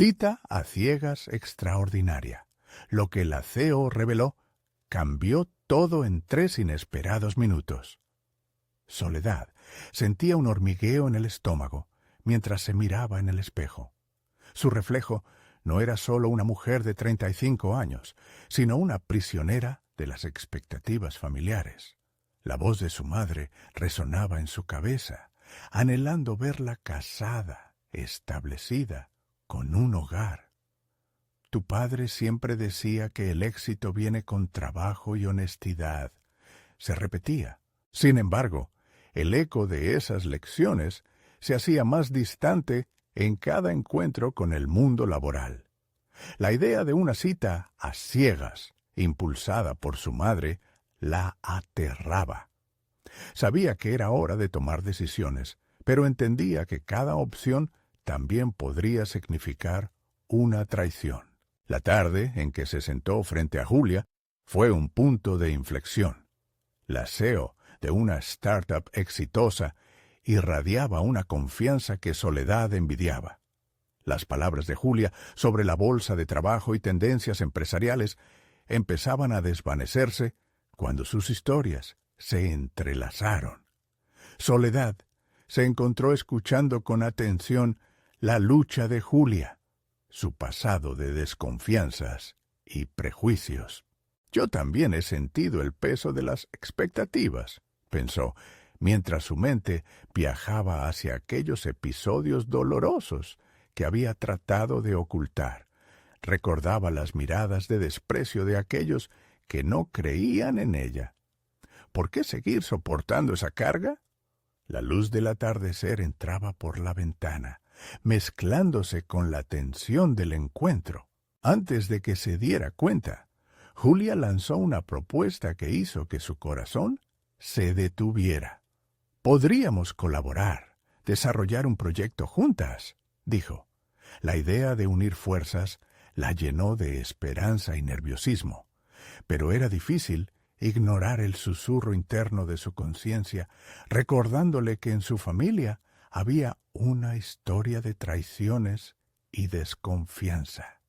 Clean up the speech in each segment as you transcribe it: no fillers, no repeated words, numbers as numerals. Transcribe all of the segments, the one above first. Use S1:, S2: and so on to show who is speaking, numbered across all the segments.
S1: Cita a ciegas extraordinaria. Lo que la CEO reveló cambió todo en 3 inesperados minutos. Soledad sentía un hormigueo en el estómago mientras se miraba en el espejo. Su reflejo no era solo una mujer de 35 años, sino una prisionera de las expectativas familiares. La voz de su madre resonaba en su cabeza, anhelando verla casada, establecida, con un hogar. Tu padre siempre decía que el éxito viene con trabajo y honestidad. Se repetía. Sin embargo, el eco de esas lecciones se hacía más distante en cada encuentro con el mundo laboral. La idea de una cita a ciegas, impulsada por su madre, la aterraba. Sabía que era hora de tomar decisiones, pero entendía que cada opción también podría significar una traición. La tarde en que se sentó frente a Julia fue un punto de inflexión. La CEO de una startup exitosa irradiaba una confianza que Soledad envidiaba. Las palabras de Julia sobre la bolsa de trabajo y tendencias empresariales empezaban a desvanecerse cuando sus historias se entrelazaron. Soledad se encontró escuchando con atención la lucha de Julia, su pasado de desconfianzas y prejuicios. Yo también he sentido el peso de las expectativas, pensó, mientras su mente viajaba hacia aquellos episodios dolorosos que había tratado de ocultar. Recordaba las miradas de desprecio de aquellos que no creían en ella. ¿Por qué seguir soportando esa carga? La luz del atardecer entraba por la ventana, mezclándose con la tensión del encuentro. Antes de que se diera cuenta, Julia lanzó una propuesta que hizo que su corazón se detuviera. «Podríamos colaborar, desarrollar un proyecto juntas», dijo. La idea de unir fuerzas la llenó de esperanza y nerviosismo, pero era difícil ignorar el susurro interno de su conciencia, recordándole que en su familia había una historia de traiciones y desconfianza.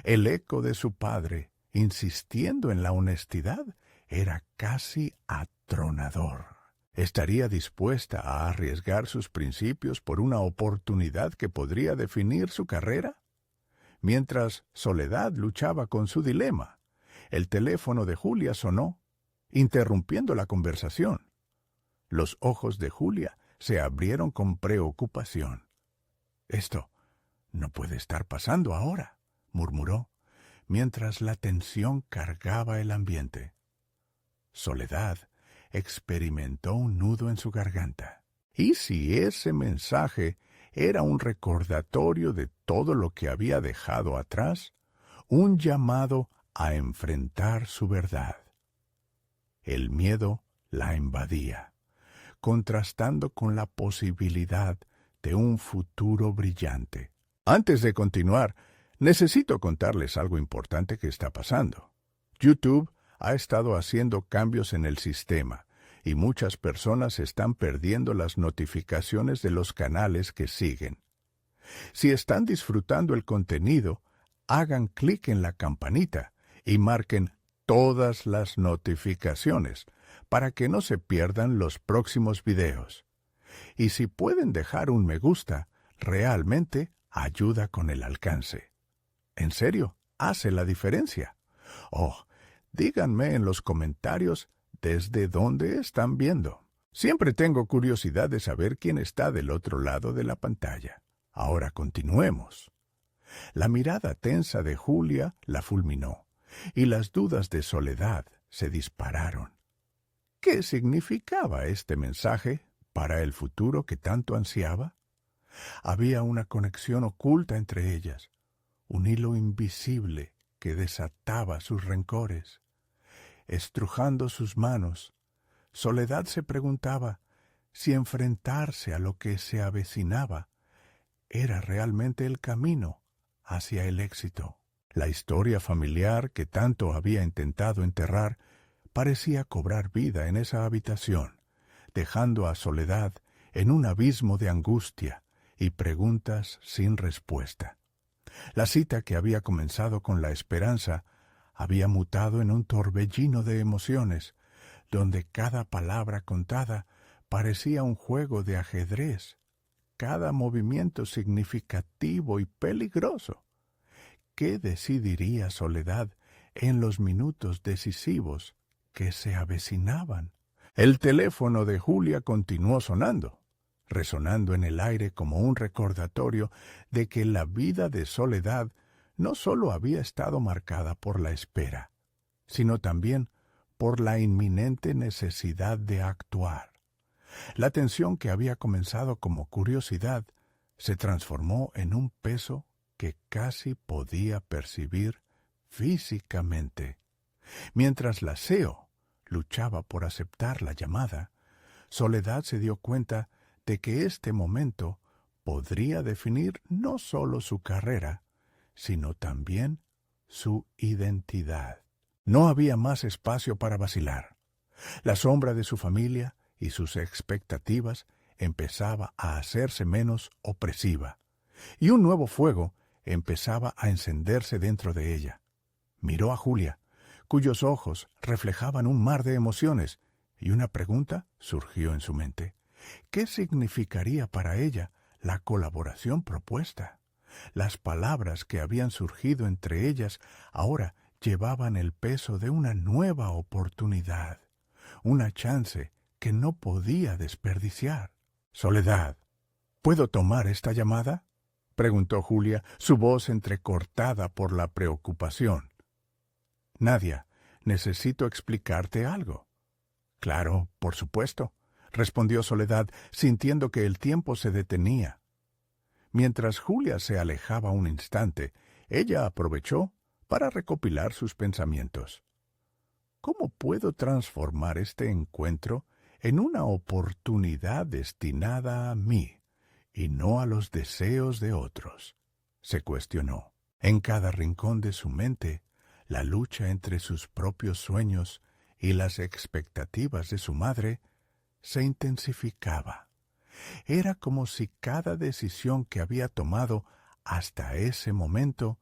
S1: El eco de su padre, insistiendo en la honestidad, era casi atronador. ¿Estaría dispuesta a arriesgar sus principios por una oportunidad que podría definir su carrera? Mientras Soledad luchaba con su dilema, el teléfono de Julia sonó, interrumpiendo la conversación. Los ojos de Julia se abrieron con preocupación. «Esto no puede estar pasando ahora», murmuró, mientras la tensión cargaba el ambiente. Soledad experimentó un nudo en su garganta. ¿Y si ese mensaje era un recordatorio de todo lo que había dejado atrás? Un llamado a enfrentar su verdad. El miedo la invadía, contrastando con la posibilidad de un futuro brillante. Antes de continuar, necesito contarles algo importante que está pasando. YouTube ha estado haciendo cambios en el sistema y muchas personas están perdiendo las notificaciones de los canales que siguen. Si están disfrutando el contenido, hagan clic en la campanita y marquen todas las notificaciones para que no se pierdan los próximos videos. Y si pueden dejar un me gusta, realmente ayuda con el alcance. En serio, hace la diferencia. Oh, díganme en los comentarios desde dónde están viendo. Siempre tengo curiosidad de saber quién está del otro lado de la pantalla. Ahora continuemos. La mirada tensa de Julia la fulminó, y las dudas de Soledad se dispararon. ¿Qué significaba este mensaje para el futuro que tanto ansiaba? Había una conexión oculta entre ellas, un hilo invisible que desataba sus rencores. Estrujando sus manos, Soledad se preguntaba si enfrentarse a lo que se avecinaba era realmente el camino hacia el éxito. La historia familiar que tanto había intentado enterrar parecía cobrar vida en esa habitación, dejando a Soledad en un abismo de angustia y preguntas sin respuesta. La cita que había comenzado con la esperanza había mutado en un torbellino de emociones, donde cada palabra contada parecía un juego de ajedrez, cada movimiento significativo y peligroso. ¿Qué decidiría Soledad en los minutos decisivos que se avecinaban? El teléfono de Julia continuó sonando, resonando en el aire como un recordatorio de que la vida de Soledad no sólo había estado marcada por la espera, sino también por la inminente necesidad de actuar. La tensión que había comenzado como curiosidad se transformó en un peso que casi podía percibir físicamente. Mientras la CEO luchaba por aceptar la llamada, Soledad se dio cuenta de que este momento podría definir no solo su carrera, sino también su identidad. No había más espacio para vacilar. La sombra de su familia y sus expectativas empezaba a hacerse menos opresiva, y un nuevo fuego empezaba a encenderse dentro de ella. Miró a Julia, cuyos ojos reflejaban un mar de emociones, y una pregunta surgió en su mente. ¿Qué significaría para ella la colaboración propuesta? Las palabras que habían surgido entre ellas ahora llevaban el peso de una nueva oportunidad, una chance que no podía desperdiciar. Soledad, ¿puedo tomar esta llamada?, preguntó Julia, su voz entrecortada por la preocupación. Nadia, necesito explicarte algo. Claro, por supuesto, respondió Soledad, sintiendo que el tiempo se detenía. Mientras Julia se alejaba un instante, ella aprovechó para recopilar sus pensamientos. ¿Cómo puedo transformar este encuentro en una oportunidad destinada a mí y no a los deseos de otros?, se cuestionó. En cada rincón de su mente, la lucha entre sus propios sueños y las expectativas de su madre se intensificaba. Era como si cada decisión que había tomado hasta ese momento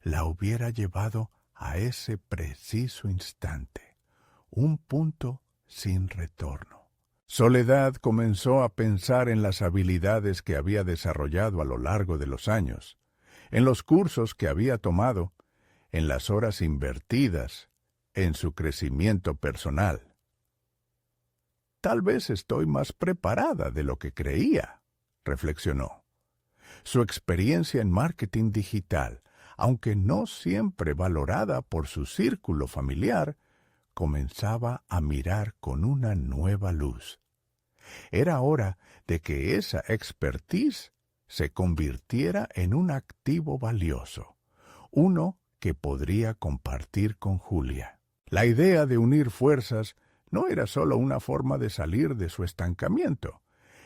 S1: la hubiera llevado a ese preciso instante, un punto sin retorno. Soledad comenzó a pensar en las habilidades que había desarrollado a lo largo de los años, en los cursos que había tomado, en las horas invertidas, en su crecimiento personal. Tal vez estoy más preparada de lo que creía, reflexionó. Su experiencia en marketing digital, aunque no siempre valorada por su círculo familiar, comenzaba a mirar con una nueva luz. Era hora de que esa expertise se convirtiera en un activo valioso, uno que podría compartir con Julia. La idea de unir fuerzas no era solo una forma de salir de su estancamiento,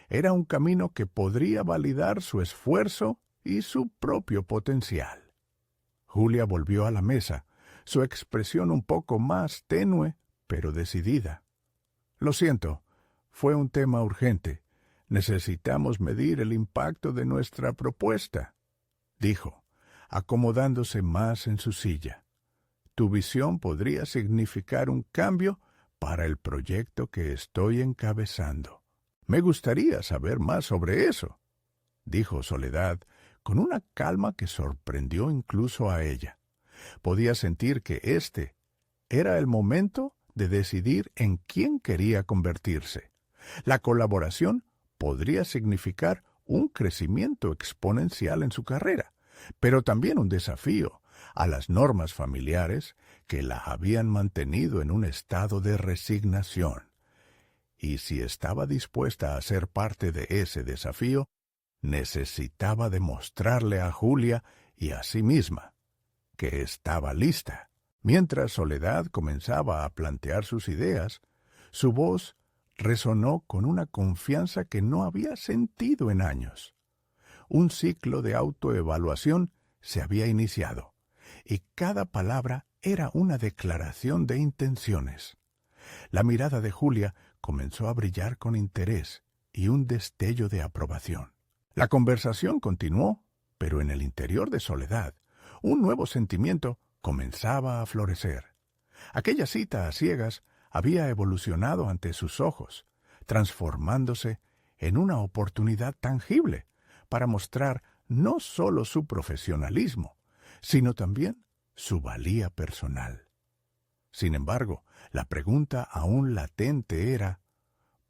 S1: era un camino que podría validar su esfuerzo y su propio potencial. Julia volvió a la mesa, su expresión un poco más tenue, pero decidida. Lo siento, fue un tema urgente. Necesitamos medir el impacto de nuestra propuesta, dijo, acomodándose más en su silla. Tu visión podría significar un cambio para el proyecto que estoy encabezando. Me gustaría saber más sobre eso, dijo Soledad, con una calma que sorprendió incluso a ella. Podía sentir que este era el momento de decidir en quién quería convertirse. La colaboración podría significar un crecimiento exponencial en su carrera, pero también un desafío a las normas familiares que la habían mantenido en un estado de resignación. Y si estaba dispuesta a ser parte de ese desafío, necesitaba demostrarle a Julia y a sí misma que estaba lista. Mientras Soledad comenzaba a plantear sus ideas, su voz resonó con una confianza que no había sentido en años. Un ciclo de autoevaluación se había iniciado, y cada palabra era una declaración de intenciones. La mirada de Julia comenzó a brillar con interés y un destello de aprobación. La conversación continuó, Pero en el interior de Soledad, un nuevo sentimiento comenzaba a florecer. Aquella cita a ciegas había evolucionado ante sus ojos, transformándose en una oportunidad tangible para mostrar no solo su profesionalismo, sino también su valía personal. Sin embargo, la pregunta aún latente era,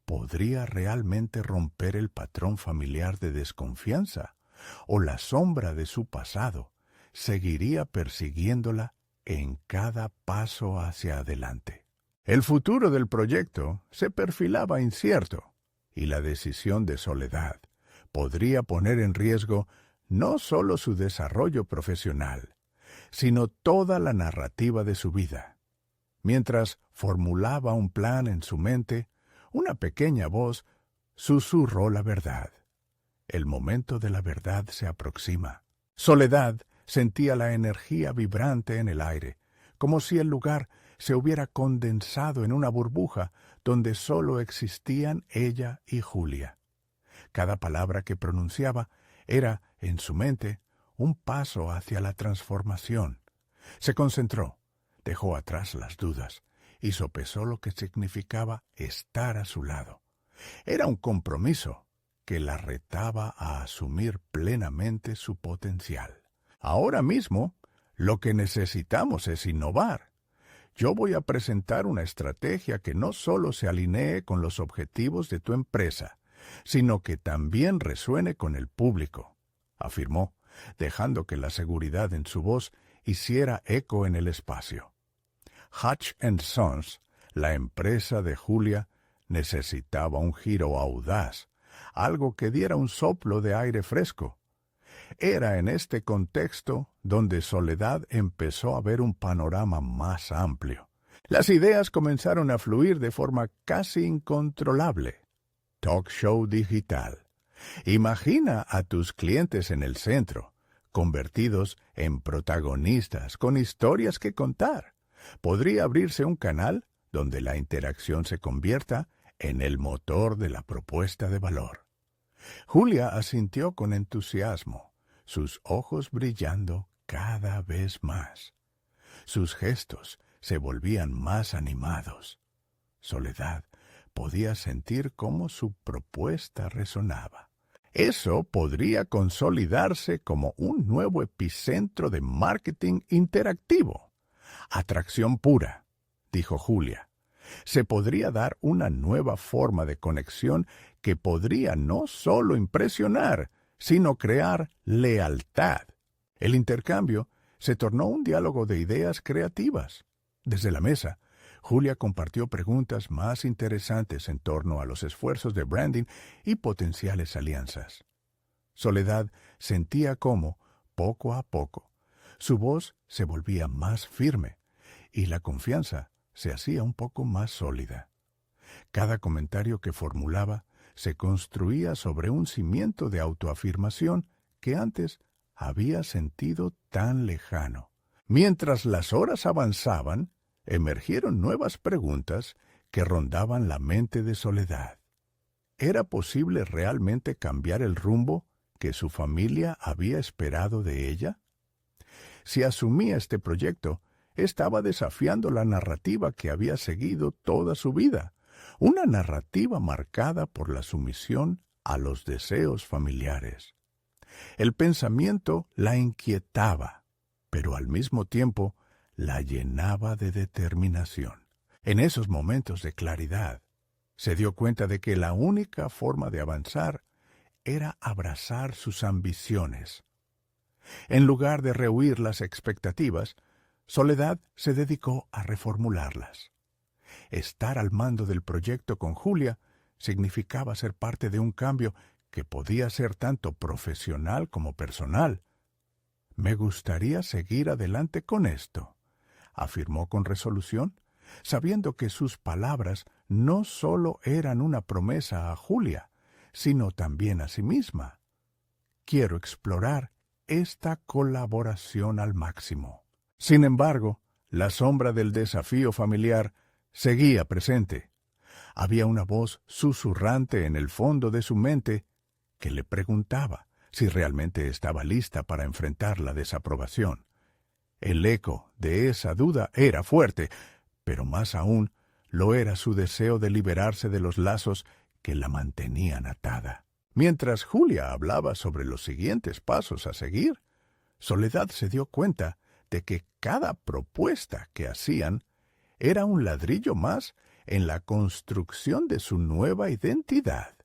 S1: ¿podría realmente romper el patrón familiar de desconfianza? ¿O la sombra de su pasado seguiría persiguiéndola en cada paso hacia adelante? El futuro del proyecto se perfilaba incierto, y la decisión de Soledad podría poner en riesgo no solo su desarrollo profesional, sino toda la narrativa de su vida. Mientras formulaba un plan en su mente, una pequeña voz susurró la verdad. El momento de la verdad se aproxima. Soledad sentía la energía vibrante en el aire, como si el lugar se hubiera condensado en una burbuja donde solo existían ella y Julia. Cada palabra que pronunciaba era, en su mente, un paso hacia la transformación. Se concentró, dejó atrás las dudas y sopesó lo que significaba estar a su lado. Era un compromiso que la retaba a asumir plenamente su potencial. Ahora mismo, lo que necesitamos es innovar. Yo voy a presentar una estrategia que no solo se alinee con los objetivos de tu empresa, sino que también resuene con el público, afirmó, dejando que la seguridad en su voz hiciera eco en el espacio. Hatch & Sons, la empresa de Julia, necesitaba un giro audaz, algo que diera un soplo de aire fresco. Era en este contexto donde Soledad empezó a ver un panorama más amplio. Las ideas comenzaron a fluir de forma casi incontrolable. Talk show digital. Imagina a tus clientes en el centro, convertidos en protagonistas con historias que contar. Podría abrirse un canal donde la interacción se convierta en el motor de la propuesta de valor. Julia asintió con entusiasmo, sus ojos brillando cada vez más. Sus gestos se volvían más animados. Soledad podía sentir cómo su propuesta resonaba. Eso podría consolidarse como un nuevo epicentro de marketing interactivo. Atracción pura, dijo Julia. Se podría dar una nueva forma de conexión que podría no solo impresionar, sino crear lealtad. El intercambio se tornó un diálogo de ideas creativas. Desde la mesa, Julia compartió preguntas más interesantes en torno a los esfuerzos de branding y potenciales alianzas. Soledad sentía cómo, poco a poco, su voz se volvía más firme y la confianza se hacía un poco más sólida. Cada comentario que formulaba se construía sobre un cimiento de autoafirmación que antes había sentido tan lejano. Mientras las horas avanzaban, emergieron nuevas preguntas que rondaban la mente de Soledad. ¿Era posible realmente cambiar el rumbo que su familia había esperado de ella? Si asumía este proyecto, estaba desafiando la narrativa que había seguido toda su vida, una narrativa marcada por la sumisión a los deseos familiares. El pensamiento la inquietaba, pero al mismo tiempo la llenaba de determinación. En esos momentos de claridad, se dio cuenta de que la única forma de avanzar era abrazar sus ambiciones. En lugar de rehuir las expectativas, Soledad se dedicó a reformularlas. Estar al mando del proyecto con Julia significaba ser parte de un cambio que podía ser tanto profesional como personal. «Me gustaría seguir adelante con esto», afirmó con resolución, sabiendo que sus palabras no solo eran una promesa a Julia, sino también a sí misma. «Quiero explorar esta colaboración al máximo». Sin embargo, la sombra del desafío familiar seguía presente. Había una voz susurrante en el fondo de su mente que le preguntaba si realmente estaba lista para enfrentar la desaprobación. El eco de esa duda era fuerte, pero más aún lo era su deseo de liberarse de los lazos que la mantenían atada. Mientras Julia hablaba sobre los siguientes pasos a seguir, Soledad se dio cuenta de que cada propuesta que hacían era un ladrillo más en la construcción de su nueva identidad.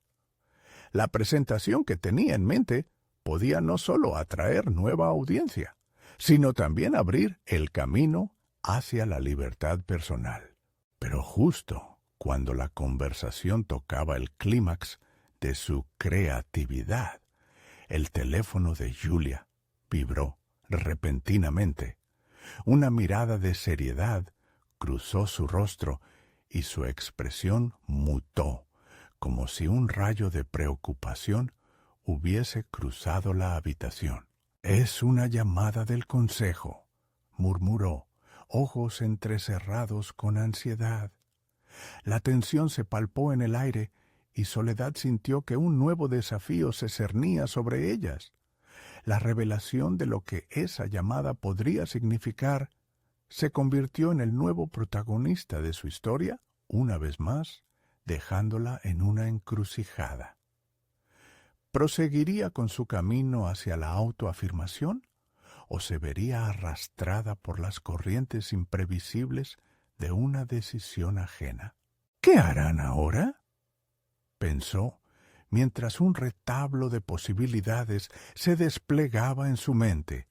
S1: La presentación que tenía en mente podía no solo atraer nueva audiencia, sino también abrir el camino hacia la libertad personal. Pero justo cuando la conversación tocaba el clímax de su creatividad, el teléfono de Julia vibró repentinamente. Una mirada de seriedad cruzó su rostro y su expresión mutó, como si un rayo de preocupación hubiese cruzado la habitación. «Es una llamada del consejo», murmuró, ojos entrecerrados con ansiedad. La tensión se palpó en el aire y Soledad sintió que un nuevo desafío se cernía sobre ellas. La revelación de lo que esa llamada podría significar se convirtió en el nuevo protagonista de su historia, una vez más, dejándola en una encrucijada. ¿Proseguiría con su camino hacia la autoafirmación o se vería arrastrada por las corrientes imprevisibles de una decisión ajena? ¿Qué harán ahora?, pensó, mientras un retablo de posibilidades se desplegaba en su mente,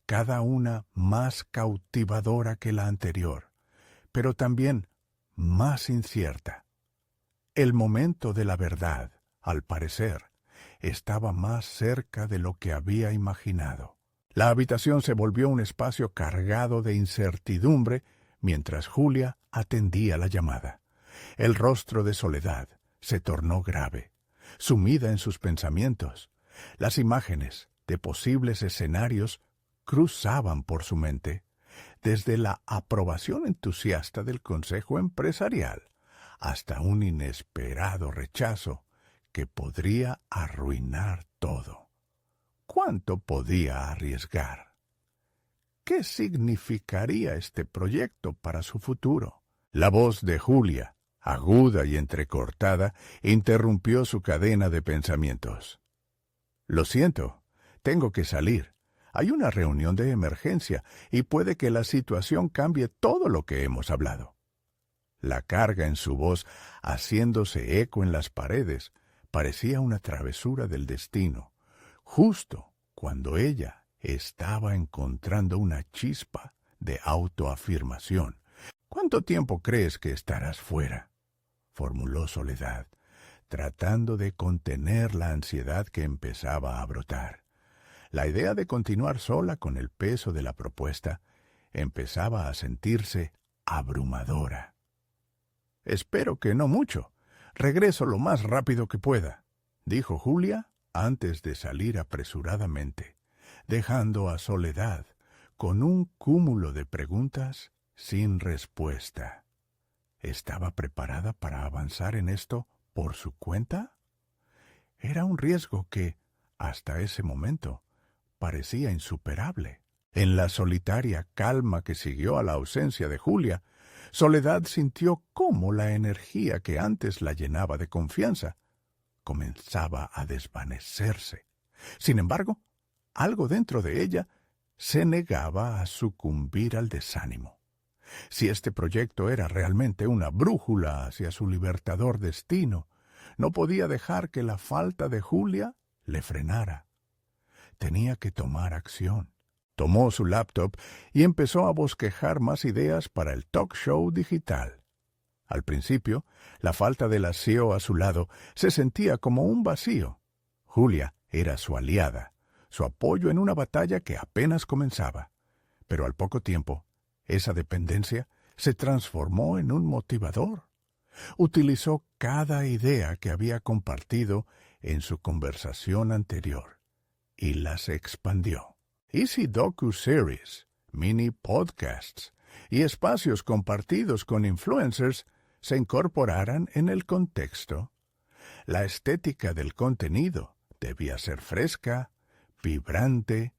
S1: cada una más cautivadora que la anterior, pero también más incierta. El momento de la verdad, al parecer, estaba más cerca de lo que había imaginado. La habitación se volvió un espacio cargado de incertidumbre mientras Julia atendía la llamada. El rostro de Soledad se tornó grave, sumida en sus pensamientos. Las imágenes de posibles escenarios cruzaban por su mente, desde la aprobación entusiasta del consejo empresarial hasta un inesperado rechazo que podría arruinar todo. ¿Cuánto podía arriesgar? ¿Qué significaría este proyecto para su futuro? La voz de Julia, aguda y entrecortada, interrumpió su cadena de pensamientos. «Lo siento, tengo que salir. Hay una reunión de emergencia y puede que la situación cambie todo lo que hemos hablado». La carga en su voz, haciéndose eco en las paredes, parecía una travesura del destino, justo cuando ella estaba encontrando una chispa de autoafirmación. «¿Cuánto tiempo crees que estarás fuera?», formuló Soledad, tratando de contener la ansiedad que empezaba a brotar. La idea de continuar sola con el peso de la propuesta empezaba a sentirse abrumadora. «Espero que no mucho. Regreso lo más rápido que pueda», dijo Julia antes de salir apresuradamente, dejando a Soledad con un cúmulo de preguntas sin respuesta. ¿Estaba preparada para avanzar en esto por su cuenta? Era un riesgo que, hasta ese momento, parecía insuperable. En la solitaria calma que siguió a la ausencia de Julia, Soledad sintió cómo la energía que antes la llenaba de confianza comenzaba a desvanecerse. Sin embargo, algo dentro de ella se negaba a sucumbir al desánimo. Si este proyecto era realmente una brújula hacia su libertador destino, no podía dejar que la falta de Julia le frenara. Tenía que tomar acción. Tomó su laptop y empezó a bosquejar más ideas para el talk show digital. Al principio, la falta de la CEO a su lado se sentía como un vacío. Julia era su aliada, su apoyo en una batalla que apenas comenzaba. Pero al poco tiempo, esa dependencia se transformó en un motivador. Utilizó cada idea que había compartido en su conversación anterior y las expandió. ¿Y si docu-series, mini podcasts y espacios compartidos con influencers se incorporaran en el contexto? La estética del contenido debía ser fresca, vibrante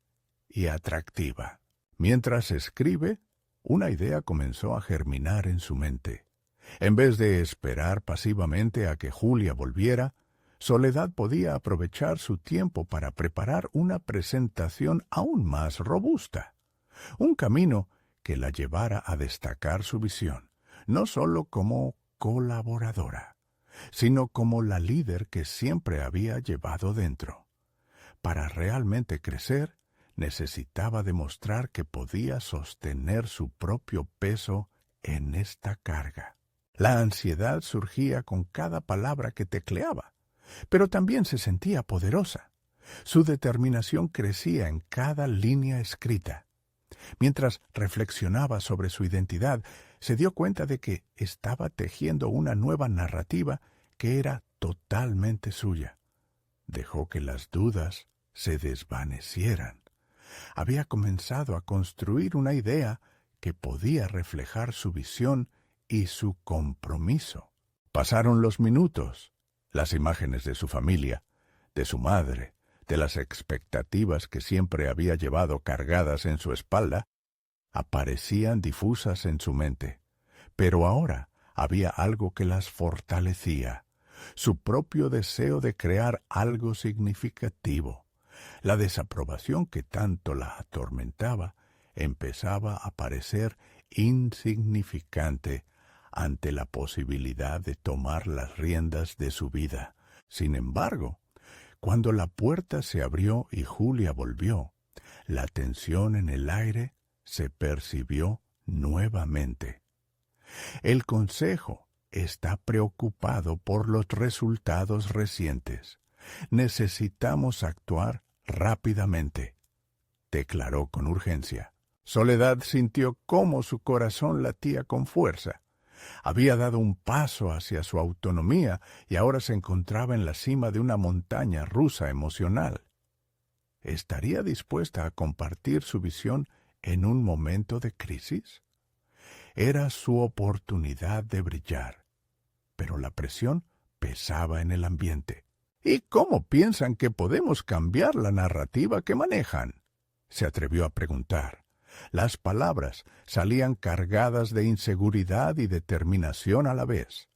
S1: y atractiva. Mientras escribe, una idea comenzó a germinar en su mente. En vez de esperar pasivamente a que Julia volviera, Soledad podía aprovechar su tiempo para preparar una presentación aún más robusta. Un camino que la llevara a destacar su visión, no solo como colaboradora, sino como la líder que siempre había llevado dentro. Para realmente crecer, necesitaba demostrar que podía sostener su propio peso en esta carga. La ansiedad surgía con cada palabra que tecleaba, pero también se sentía poderosa. Su determinación crecía en cada línea escrita. Mientras reflexionaba sobre su identidad, se dio cuenta de que estaba tejiendo una nueva narrativa que era totalmente suya. Dejó que las dudas se desvanecieran. Había comenzado a construir una idea que podía reflejar su visión y su compromiso. Pasaron los minutos. Las imágenes de su familia, de su madre, de las expectativas que siempre había llevado cargadas en su espalda, aparecían difusas en su mente. Pero ahora había algo que las fortalecía, su propio deseo de crear algo significativo. La desaprobación que tanto la atormentaba empezaba a parecer insignificante ante la posibilidad de tomar las riendas de su vida. Sin embargo, cuando la puerta se abrió y Julia volvió, la tensión en el aire se percibió nuevamente. El consejo está preocupado por los resultados recientes. Necesitamos actuar rápidamente, declaró con urgencia. Soledad sintió cómo su corazón latía con fuerza. Había dado un paso hacia su autonomía y ahora se encontraba en la cima de una montaña rusa emocional. ¿Estaría dispuesta a compartir su visión en un momento de crisis? Era su oportunidad de brillar, pero la presión pesaba en el ambiente. ¿Y cómo piensan que podemos cambiar la narrativa que manejan?, se atrevió a preguntar. Las palabras salían cargadas de inseguridad y determinación a la vez.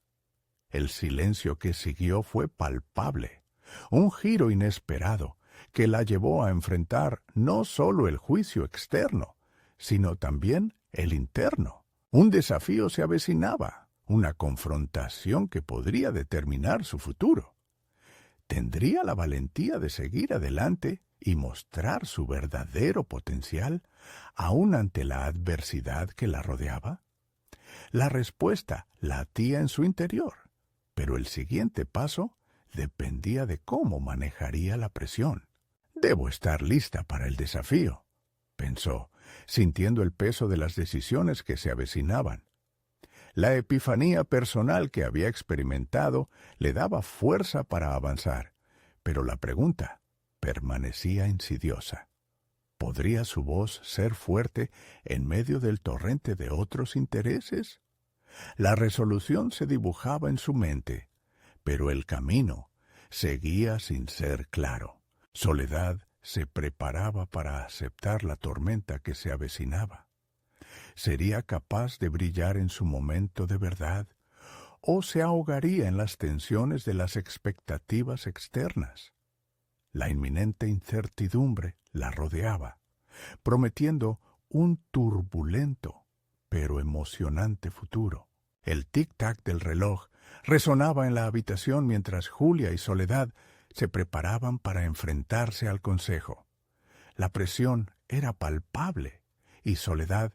S1: El silencio que siguió fue palpable, un giro inesperado que la llevó a enfrentar no solo el juicio externo, sino también el interno. Un desafío se avecinaba, una confrontación que podría determinar su futuro. ¿Tendría la valentía de seguir adelante y mostrar su verdadero potencial aún ante la adversidad que la rodeaba? La respuesta latía en su interior, pero el siguiente paso dependía de cómo manejaría la presión. Debo estar lista para el desafío, pensó, sintiendo el peso de las decisiones que se avecinaban. La epifanía personal que había experimentado le daba fuerza para avanzar, pero la pregunta permanecía insidiosa. ¿Podría su voz ser fuerte en medio del torrente de otros intereses? La resolución se dibujaba en su mente, pero el camino seguía sin ser claro. Soledad se preparaba para aceptar la tormenta que se avecinaba. ¿Sería capaz de brillar en su momento de verdad o se ahogaría en las tensiones de las expectativas externas? La inminente incertidumbre la rodeaba, prometiendo un turbulento pero emocionante futuro. El tic-tac del reloj resonaba en la habitación mientras Julia y Soledad se preparaban para enfrentarse al consejo. La presión era palpable y Soledad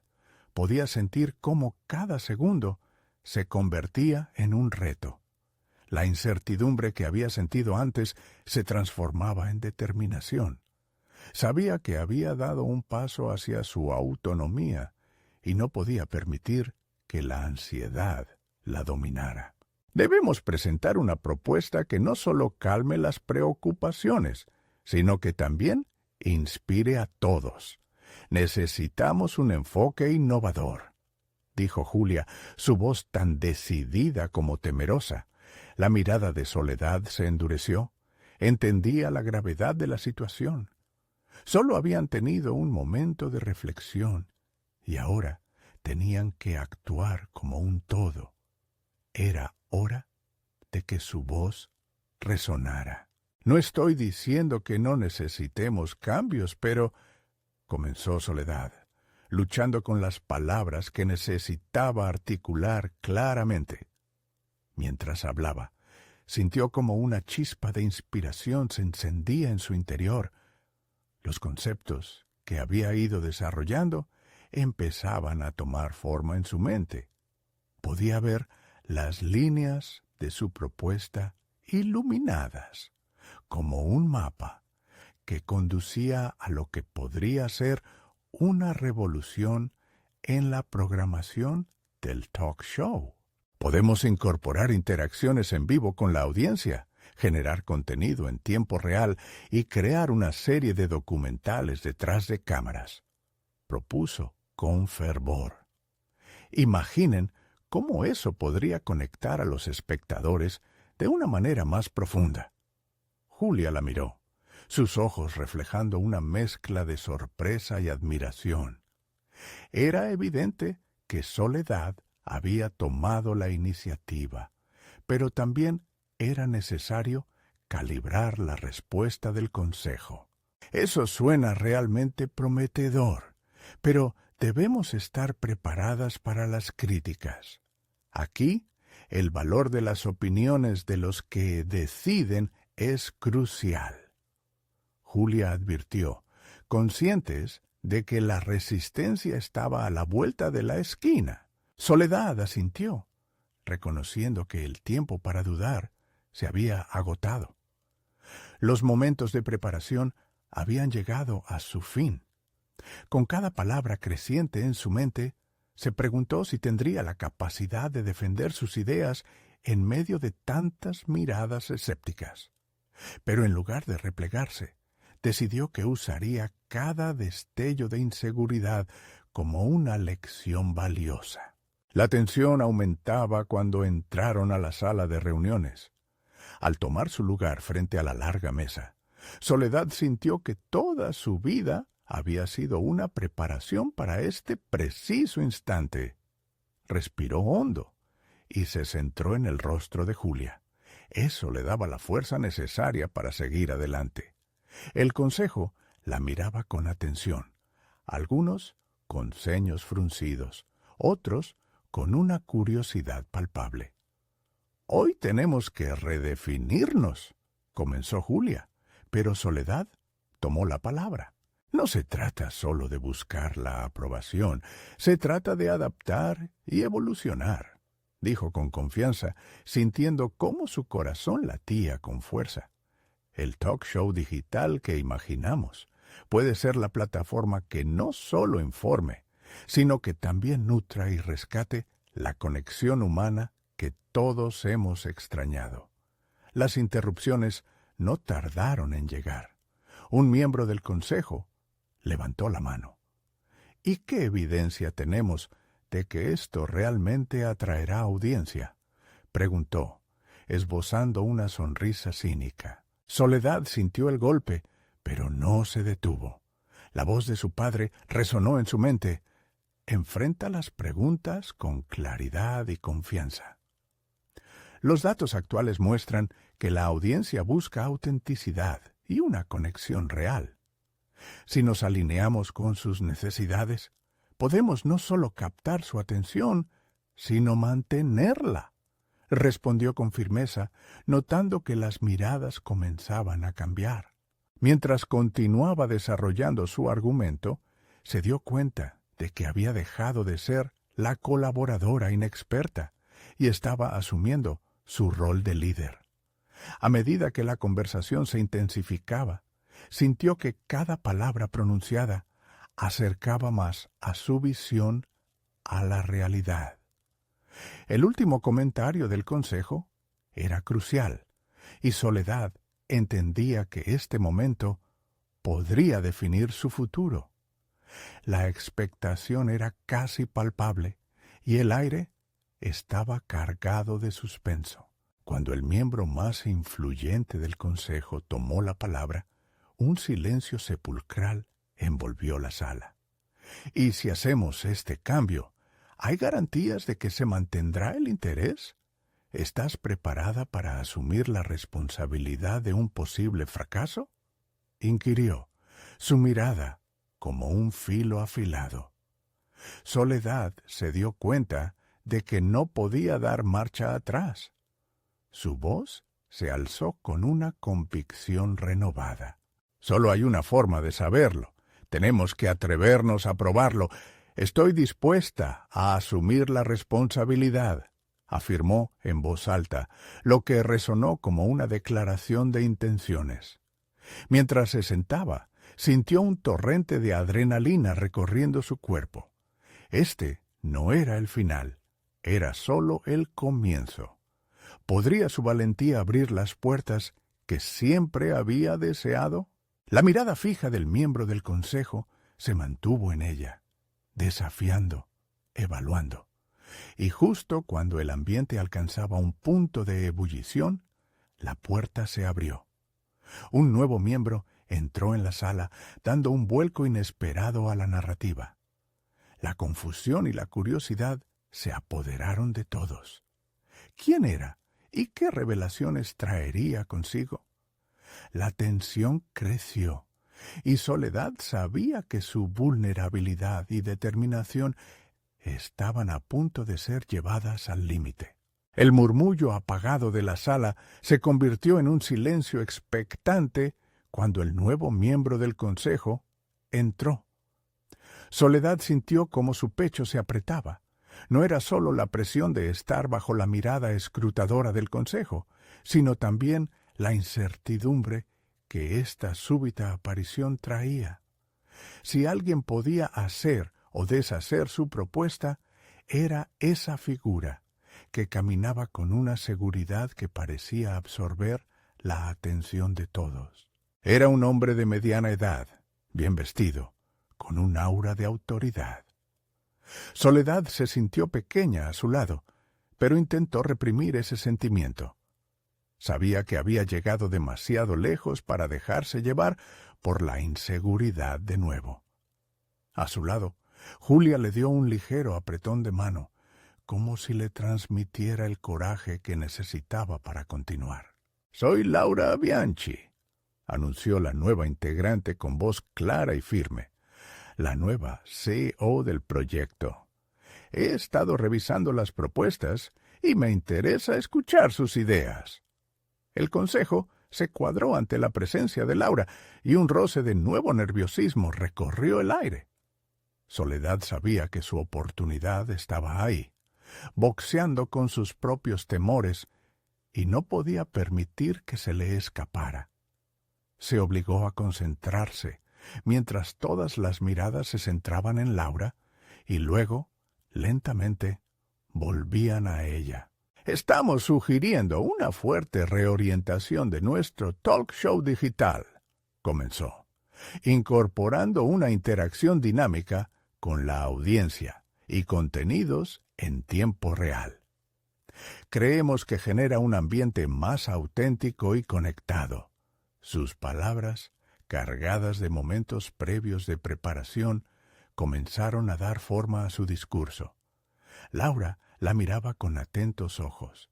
S1: podía sentir cómo cada segundo se convertía en un reto. La incertidumbre que había sentido antes se transformaba en determinación. Sabía que había dado un paso hacia su autonomía y no podía permitir que la ansiedad la dominara. Debemos presentar una propuesta que no solo calme las preocupaciones, sino que también inspire a todos. Necesitamos un enfoque innovador, dijo Julia, su voz tan decidida como temerosa. La mirada de Soledad se endureció. Entendía la gravedad de la situación. Solo habían tenido un momento de reflexión y ahora tenían que actuar como un todo. Era hora de que su voz resonara. No estoy diciendo que no necesitemos cambios, pero comenzó Soledad, luchando con las palabras que necesitaba articular claramente. Mientras hablaba, sintió como una chispa de inspiración se encendía en su interior. Los conceptos que había ido desarrollando empezaban a tomar forma en su mente. Podía ver las líneas de su propuesta iluminadas, como un mapa que conducía a lo que podría ser una revolución en la programación del talk show. Podemos incorporar interacciones en vivo con la audiencia, generar contenido en tiempo real y crear una serie de documentales detrás de cámaras, propuso con fervor. Imaginen cómo eso podría conectar a los espectadores de una manera más profunda. Julia la miró, sus ojos reflejando una mezcla de sorpresa y admiración. Era evidente que Soledad había tomado la iniciativa, pero también era necesario calibrar la respuesta del consejo. Eso suena realmente prometedor, pero debemos estar preparadas para las críticas. Aquí, el valor de las opiniones de los que deciden es crucial. Julia advirtió, conscientes de que la resistencia estaba a la vuelta de la esquina. Soledad asintió, reconociendo que el tiempo para dudar se había agotado. Los momentos de preparación habían llegado a su fin. Con cada palabra creciente en su mente, se preguntó si tendría la capacidad de defender sus ideas en medio de tantas miradas escépticas. Pero en lugar de replegarse, decidió que usaría cada destello de inseguridad como una lección valiosa. La tensión aumentaba cuando entraron a la sala de reuniones. Al tomar su lugar frente a la larga mesa, Soledad sintió que toda su vida había sido una preparación para este preciso instante. Respiró hondo y se centró en el rostro de Julia. Eso le daba la fuerza necesaria para seguir adelante. El consejo la miraba con atención, algunos con ceños fruncidos, otros con una curiosidad palpable. «Hoy tenemos que redefinirnos», comenzó Julia, pero Soledad tomó la palabra. No se trata solo de buscar la aprobación, se trata de adaptar y evolucionar, dijo con confianza, sintiendo cómo su corazón latía con fuerza. El talk show digital que imaginamos puede ser la plataforma que no solo informe, sino que también nutra y rescate la conexión humana que todos hemos extrañado. Las interrupciones no tardaron en llegar. Un miembro del consejo levantó la mano. ¿Y qué evidencia tenemos de que esto realmente atraerá audiencia?, preguntó, esbozando una sonrisa cínica. Soledad sintió el golpe, pero no se detuvo. La voz de su padre resonó en su mente. Enfrenta las preguntas con claridad y confianza. Los datos actuales muestran que la audiencia busca autenticidad y una conexión real. Si nos alineamos con sus necesidades, podemos no solo captar su atención, sino mantenerla, respondió con firmeza, notando que las miradas comenzaban a cambiar. Mientras continuaba desarrollando su argumento, se dio cuenta de que había dejado de ser la colaboradora inexperta y estaba asumiendo su rol de líder. A medida que la conversación se intensificaba, sintió que cada palabra pronunciada acercaba más a su visión, a la realidad. El último comentario del consejo era crucial, y Soledad entendía que este momento podría definir su futuro. La expectación era casi palpable, y el aire estaba cargado de suspenso. Cuando el miembro más influyente del consejo tomó la palabra, Un silencio sepulcral envolvió la sala. ¿Y si hacemos este cambio, hay garantías de que se mantendrá el interés? ¿Estás preparada para asumir la responsabilidad de un posible fracaso? Inquirió, su mirada como un filo afilado. Soledad se dio cuenta de que no podía dar marcha atrás. Su voz se alzó con una convicción renovada. Solo hay una forma de saberlo. Tenemos que atrevernos a probarlo. Estoy dispuesta a asumir la responsabilidad, afirmó en voz alta, lo que resonó como una declaración de intenciones. Mientras se sentaba, sintió un torrente de adrenalina recorriendo su cuerpo. Este no era el final, era solo el comienzo. ¿Podría su valentía abrir las puertas que siempre había deseado? La mirada fija del miembro del consejo se mantuvo en ella, desafiando, evaluando. Y justo cuando el ambiente alcanzaba un punto de ebullición, la puerta se abrió. Un nuevo miembro entró en la sala, dando un vuelco inesperado a la narrativa. La confusión y la curiosidad se apoderaron de todos. ¿Quién era y qué revelaciones traería consigo? La tensión creció, y Soledad sabía que su vulnerabilidad y determinación estaban a punto de ser llevadas al límite. El murmullo apagado de la sala se convirtió en un silencio expectante cuando el nuevo miembro del consejo entró. Soledad sintió cómo su pecho se apretaba. No era solo la presión de estar bajo la mirada escrutadora del consejo, sino también la incertidumbre que esta súbita aparición traía. Si alguien podía hacer o deshacer su propuesta, era esa figura, que caminaba con una seguridad que parecía absorber la atención de todos. Era un hombre de mediana edad, bien vestido, con un aura de autoridad. Soledad se sintió pequeña a su lado, pero intentó reprimir ese sentimiento. Sabía que había llegado demasiado lejos para dejarse llevar por la inseguridad de nuevo. A su lado, Julia le dio un ligero apretón de mano, como si le transmitiera el coraje que necesitaba para continuar. «Soy Laura Bianchi», anunció la nueva integrante con voz clara y firme, la nueva CEO del proyecto. «He estado revisando las propuestas y me interesa escuchar sus ideas». El consejo se cuadró ante la presencia de Laura y un roce de nuevo nerviosismo recorrió el aire. Soledad sabía que su oportunidad estaba ahí, boxeando con sus propios temores, y no podía permitir que se le escapara. Se obligó a concentrarse, mientras todas las miradas se centraban en Laura, y luego, lentamente, volvían a ella. «Estamos sugiriendo una fuerte reorientación de nuestro talk show digital», comenzó, «incorporando una interacción dinámica con la audiencia y contenidos en tiempo real. Creemos que genera un ambiente más auténtico y conectado». Sus palabras, cargadas de momentos previos de preparación, comenzaron a dar forma a su discurso. Laura la miraba con atentos ojos,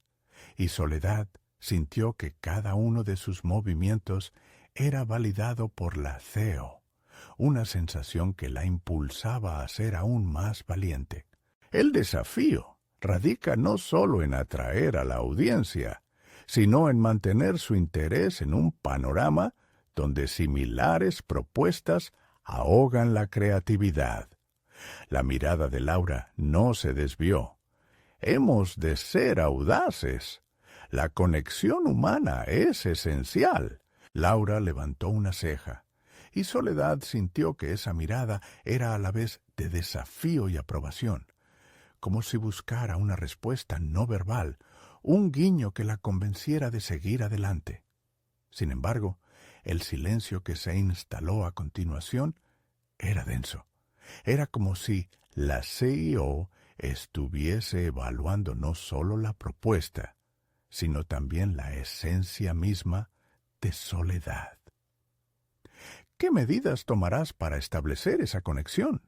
S1: y Soledad sintió que cada uno de sus movimientos era validado por la CEO, una sensación que la impulsaba a ser aún más valiente. El desafío radica no solo en atraer a la audiencia, sino en mantener su interés en un panorama donde similares propuestas ahogan la creatividad. La mirada de Laura no se desvió. Hemos de ser audaces. La conexión humana es esencial. Laura levantó una ceja, y Soledad sintió que esa mirada era a la vez de desafío y aprobación, como si buscara una respuesta no verbal, un guiño que la convenciera de seguir adelante. Sin embargo, el silencio que se instaló a continuación era denso. Era como si la CEO estuviese evaluando no solo la propuesta, sino también la esencia misma de Soledad. ¿Qué medidas tomarás para establecer esa conexión?,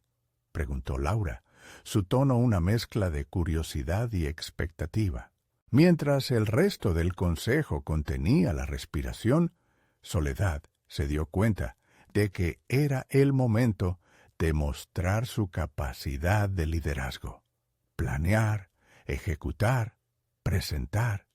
S1: preguntó Laura, su tono una mezcla de curiosidad y expectativa. Mientras el resto del consejo contenía la respiración, Soledad se dio cuenta de que era el momento de mostrar su capacidad de liderazgo. Planear, ejecutar, presentar.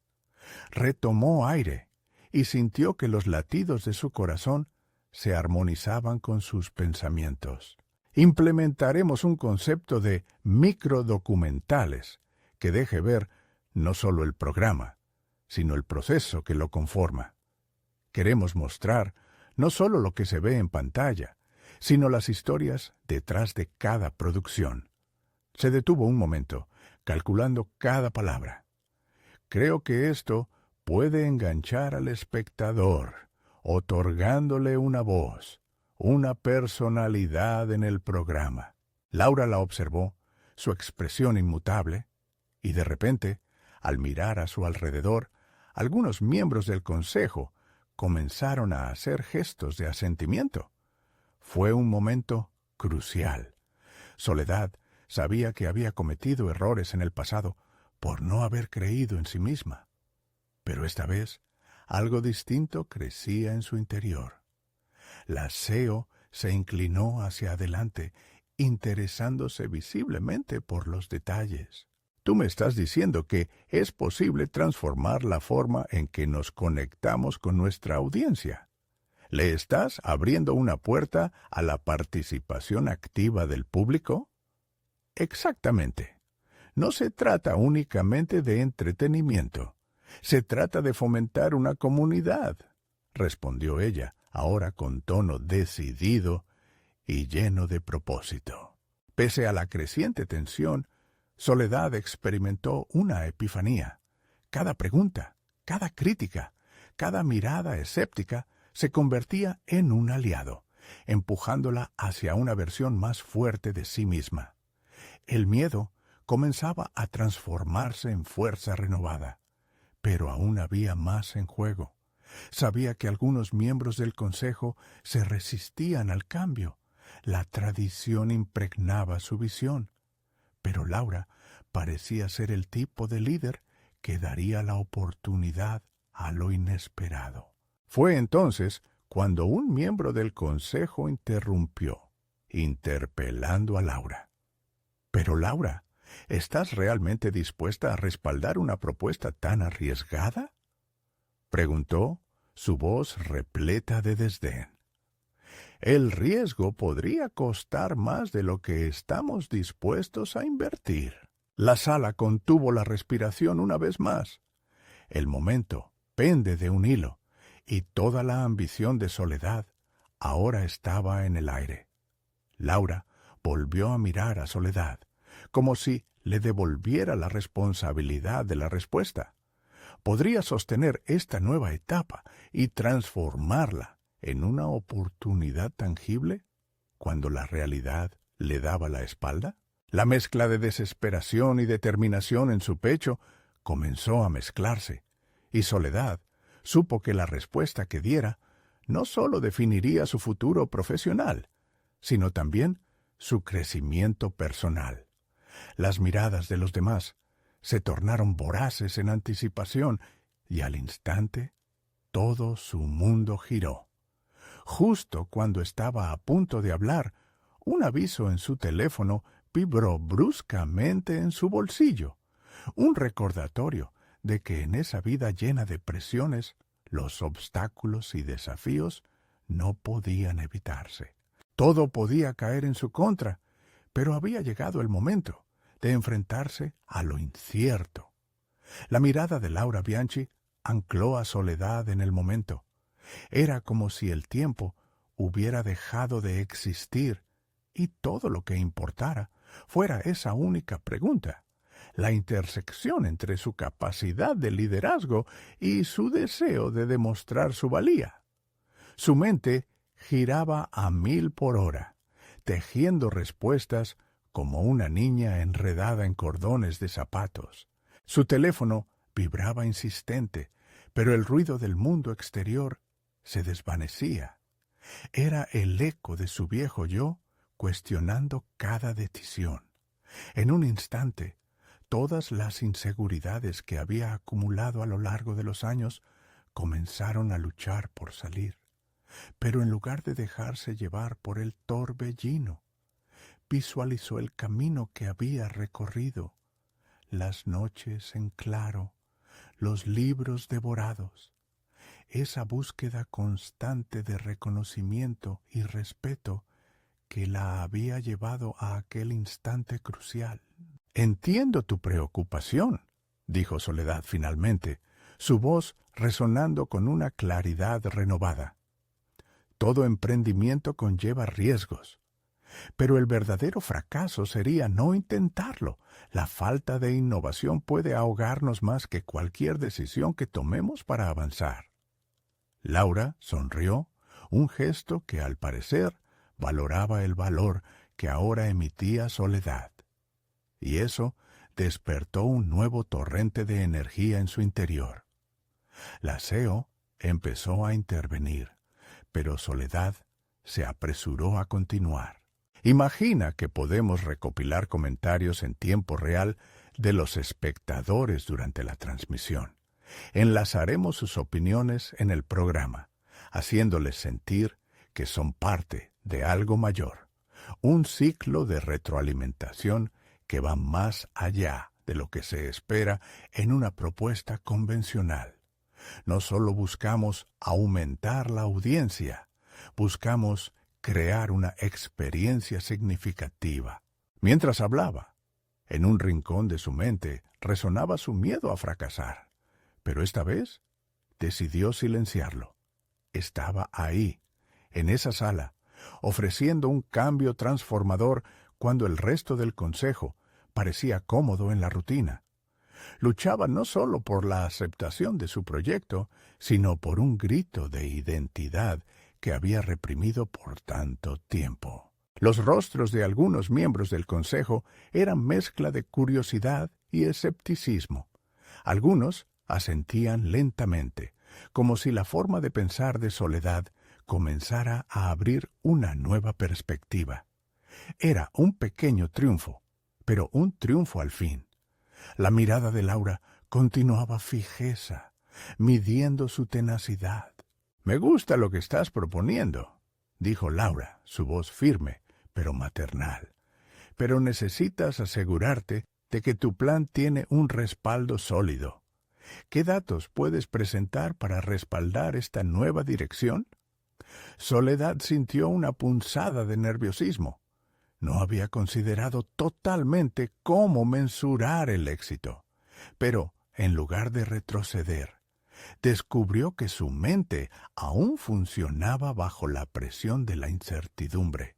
S1: Retomó aire y sintió que los latidos de su corazón se armonizaban con sus pensamientos. Implementaremos un concepto de microdocumentales que deje ver no solo el programa, sino el proceso que lo conforma. Queremos mostrar no solo lo que se ve en pantalla, sino las historias detrás de cada producción. Se detuvo un momento, calculando cada palabra. Creo que esto puede enganchar al espectador, otorgándole una voz, una personalidad en el programa. Laura la observó, su expresión inmutable, y de repente, al mirar a su alrededor, algunos miembros del consejo comenzaron a hacer gestos de asentimiento. Fue un momento crucial. Soledad sabía que había cometido errores en el pasado por no haber creído en sí misma. Pero esta vez, algo distinto crecía en su interior. La CEO se inclinó hacia adelante, interesándose visiblemente por los detalles. Tú me estás diciendo que es posible transformar la forma en que nos conectamos con nuestra audiencia. ¿Le estás abriendo una puerta a la participación activa del público? Exactamente. No se trata únicamente de entretenimiento. Se trata de fomentar una comunidad, respondió ella, ahora con tono decidido y lleno de propósito. Pese a la creciente tensión, Soledad experimentó una epifanía. Cada pregunta, cada crítica, cada mirada escéptica se convertía en un aliado, empujándola hacia una versión más fuerte de sí misma. El miedo comenzaba a transformarse en fuerza renovada, pero aún había más en juego. Sabía que algunos miembros del consejo se resistían al cambio. La tradición impregnaba su visión. Pero Laura parecía ser el tipo de líder que daría la oportunidad a lo inesperado. Fue entonces cuando un miembro del consejo interrumpió, interpelando a Laura. Pero Laura, ¿estás realmente dispuesta a respaldar una propuesta tan arriesgada?, preguntó, su voz repleta de desdén. El riesgo podría costar más de lo que estamos dispuestos a invertir. La sala contuvo la respiración una vez más. El momento pende de un hilo, y toda la ambición de Soledad ahora estaba en el aire. Laura volvió a mirar a Soledad, como si le devolviera la responsabilidad de la respuesta. Podría sostener esta nueva etapa y transformarla en una oportunidad tangible cuando la realidad le daba la espalda. La mezcla de desesperación y determinación en su pecho comenzó a mezclarse, y Soledad supo que la respuesta que diera no sólo definiría su futuro profesional, sino también su crecimiento personal. Las miradas de los demás se tornaron voraces en anticipación, y al instante todo su mundo giró. Justo cuando estaba a punto de hablar, un aviso en su teléfono vibró bruscamente en su bolsillo, un recordatorio de que en esa vida llena de presiones, los obstáculos y desafíos no podían evitarse. Todo podía caer en su contra, pero había llegado el momento de enfrentarse a lo incierto. La mirada de Laura Bianchi ancló a Soledad en el momento. Era como si el tiempo hubiera dejado de existir y todo lo que importara fuera esa única pregunta, la intersección entre su capacidad de liderazgo y su deseo de demostrar su valía. Su mente giraba a 1000 por hora, tejiendo respuestas como una niña enredada en cordones de zapatos. Su teléfono vibraba insistente, pero el ruido del mundo exterior se desvanecía. Era el eco de su viejo yo cuestionando cada decisión. En un instante, todas las inseguridades que había acumulado a lo largo de los años comenzaron a luchar por salir. Pero en lugar de dejarse llevar por el torbellino, visualizó el camino que había recorrido, las noches en claro, los libros devorados, esa búsqueda constante de reconocimiento y respeto que la había llevado a aquel instante crucial. «Entiendo tu preocupación», dijo Soledad finalmente, su voz resonando con una claridad renovada. «Todo emprendimiento conlleva riesgos, pero el verdadero fracaso sería no intentarlo. La falta de innovación puede ahogarnos más que cualquier decisión que tomemos para avanzar». Laura sonrió, un gesto que al parecer valoraba el valor que ahora emitía Soledad. Y eso despertó un nuevo torrente de energía en su interior. La CEO empezó a intervenir, pero Soledad se apresuró a continuar. Imagina que podemos recopilar comentarios en tiempo real de los espectadores durante la transmisión. Enlazaremos sus opiniones en el programa, haciéndoles sentir que son parte de algo mayor, un ciclo de retroalimentación que va más allá de lo que se espera en una propuesta convencional. No solo buscamos aumentar la audiencia, buscamos crear una experiencia significativa. Mientras hablaba, en un rincón de su mente resonaba su miedo a fracasar, pero esta vez decidió silenciarlo. Estaba ahí, en esa sala, ofreciendo un cambio transformador cuando el resto del consejo parecía cómodo en la rutina. Luchaba no solo por la aceptación de su proyecto, sino por un grito de identidad que había reprimido por tanto tiempo. Los rostros de algunos miembros del consejo eran mezcla de curiosidad y escepticismo. Algunos asentían lentamente, como si la forma de pensar de Soledad comenzara a abrir una nueva perspectiva. Era un pequeño triunfo, pero un triunfo al fin. La mirada de Laura continuaba fijeza, midiendo su tenacidad. «Me gusta lo que estás proponiendo», dijo Laura, su voz firme, pero maternal. «Pero necesitas asegurarte de que tu plan tiene un respaldo sólido. ¿Qué datos puedes presentar para respaldar esta nueva dirección?» Soledad sintió una punzada de nerviosismo. No había considerado totalmente cómo mensurar el éxito. Pero, en lugar de retroceder, descubrió que su mente aún funcionaba bajo la presión de la incertidumbre.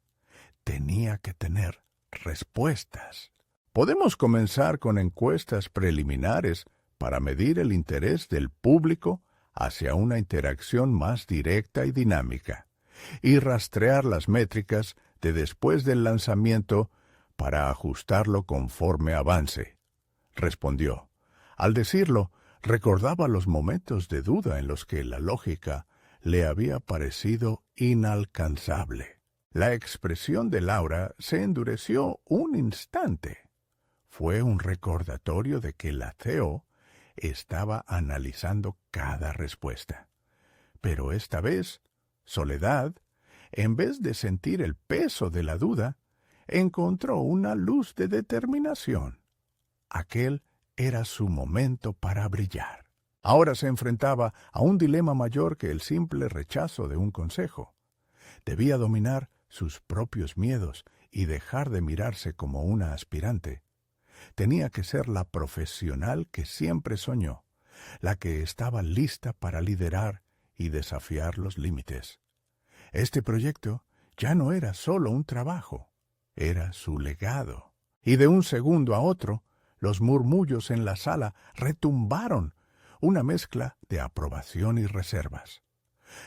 S1: Tenía que tener respuestas. «Podemos comenzar con encuestas preliminares para medir el interés del público hacia una interacción más directa y dinámica, y rastrear las métricas de después del lanzamiento para ajustarlo conforme avance», respondió. Al decirlo, recordaba los momentos de duda en los que la lógica le había parecido inalcanzable. La expresión de Laura se endureció un instante. Fue un recordatorio de que la CEO estaba analizando cada respuesta. Pero esta vez, Soledad, en vez de sentir el peso de la duda, encontró una luz de determinación. Aquel era su momento para brillar. Ahora se enfrentaba a un dilema mayor que el simple rechazo de un consejo. Debía dominar sus propios miedos y dejar de mirarse como una aspirante. Tenía que ser la profesional que siempre soñó, la que estaba lista para liderar y desafiar los límites. Este proyecto ya no era solo un trabajo, era su legado. Y de un segundo a otro, los murmullos en la sala retumbaron, una mezcla de aprobación y reservas.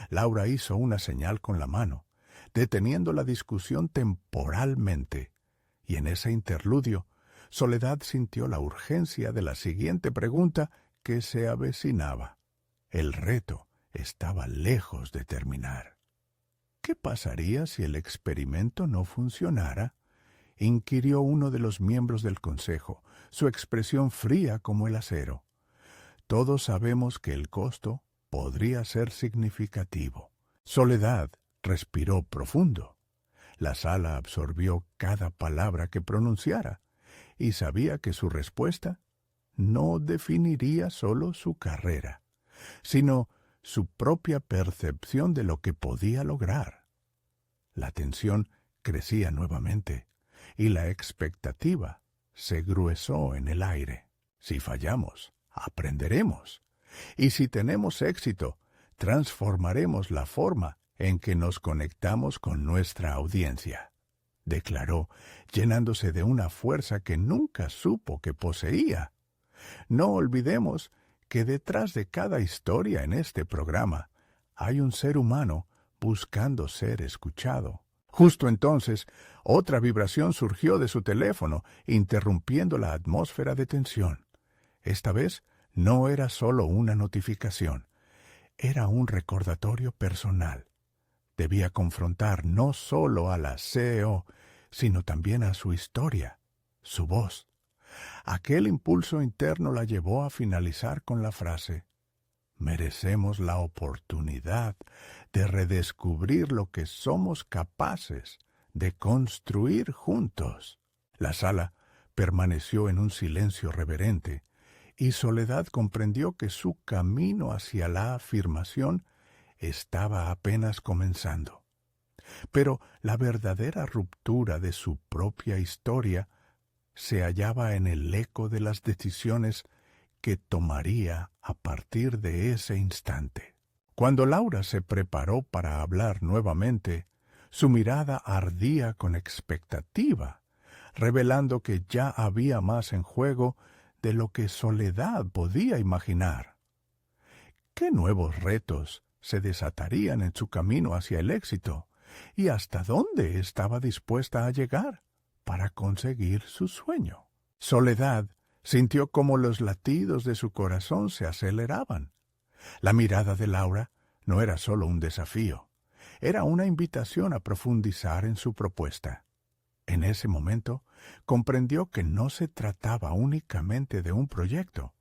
S1: Laura hizo una señal con la mano, deteniendo la discusión temporalmente, y en ese interludio, Soledad sintió la urgencia de la siguiente pregunta que se avecinaba. El reto estaba lejos de terminar. ¿Qué pasaría si el experimento no funcionara?, inquirió uno de los miembros del consejo, su expresión fría como el acero. Todos sabemos que el costo podría ser significativo. Soledad respiró profundo. La sala absorbió cada palabra que pronunciara y sabía que su respuesta no definiría solo su carrera, sino su propia percepción de lo que podía lograr. La tensión crecía nuevamente y la expectativa se gruesó en el aire. Si fallamos, aprenderemos. Y si tenemos éxito, transformaremos la forma en que nos conectamos con nuestra audiencia, declaró, llenándose de una fuerza que nunca supo que poseía. No olvidemos que detrás de cada historia en este programa hay un ser humano buscando ser escuchado. Justo entonces, otra vibración surgió de su teléfono, interrumpiendo la atmósfera de tensión. Esta vez no era solo una notificación, era un recordatorio personal. Debía confrontar no solo a la CEO, sino también a su historia, su voz. Aquel impulso interno la llevó a finalizar con la frase: merecemos la oportunidad de redescubrir lo que somos capaces de construir juntos. La sala permaneció en un silencio reverente, y Soledad comprendió que su camino hacia la afirmación estaba apenas comenzando. Pero la verdadera ruptura de su propia historia se hallaba en el eco de las decisiones que tomaría a partir de ese instante. Cuando Laura se preparó para hablar nuevamente, su mirada ardía con expectativa, revelando que ya había más en juego de lo que Soledad podía imaginar. ¿Qué nuevos retos se desatarían en su camino hacia el éxito? ¿Y hasta dónde estaba dispuesta a llegar para conseguir su sueño? Soledad sintió cómo los latidos de su corazón se aceleraban. La mirada de Laura no era solo un desafío, era una invitación a profundizar en su propuesta. En ese momento comprendió que no se trataba únicamente de un proyecto,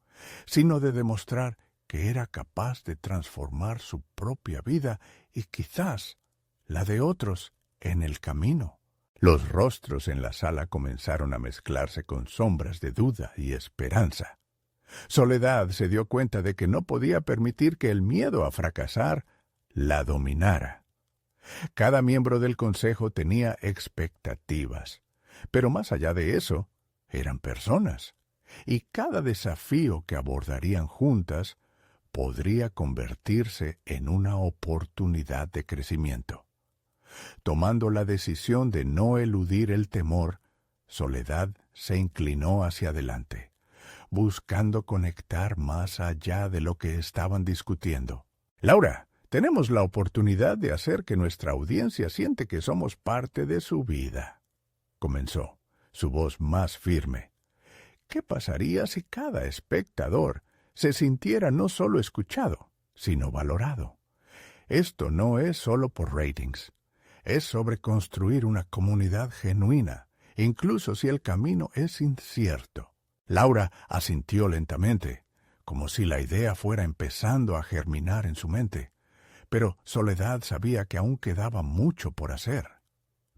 S1: sino de demostrar que era capaz de transformar su propia vida y quizás la de otros en el camino. Los rostros en la sala comenzaron a mezclarse con sombras de duda y esperanza. Soledad se dio cuenta de que no podía permitir que el miedo a fracasar la dominara. Cada miembro del consejo tenía expectativas, pero más allá de eso, eran personas, y cada desafío que abordarían juntas podría convertirse en una oportunidad de crecimiento. Tomando la decisión de no eludir el temor, Soledad se inclinó hacia adelante, buscando conectar más allá de lo que estaban discutiendo. Laura, tenemos la oportunidad de hacer que nuestra audiencia siente que somos parte de su vida, comenzó, su voz más firme. ¿Qué pasaría si cada espectador se sintiera no solo escuchado, sino valorado? Esto no es solo por ratings. Es sobre construir una comunidad genuina, incluso si el camino es incierto. Laura asintió lentamente, como si la idea fuera empezando a germinar en su mente. Pero Soledad sabía que aún quedaba mucho por hacer.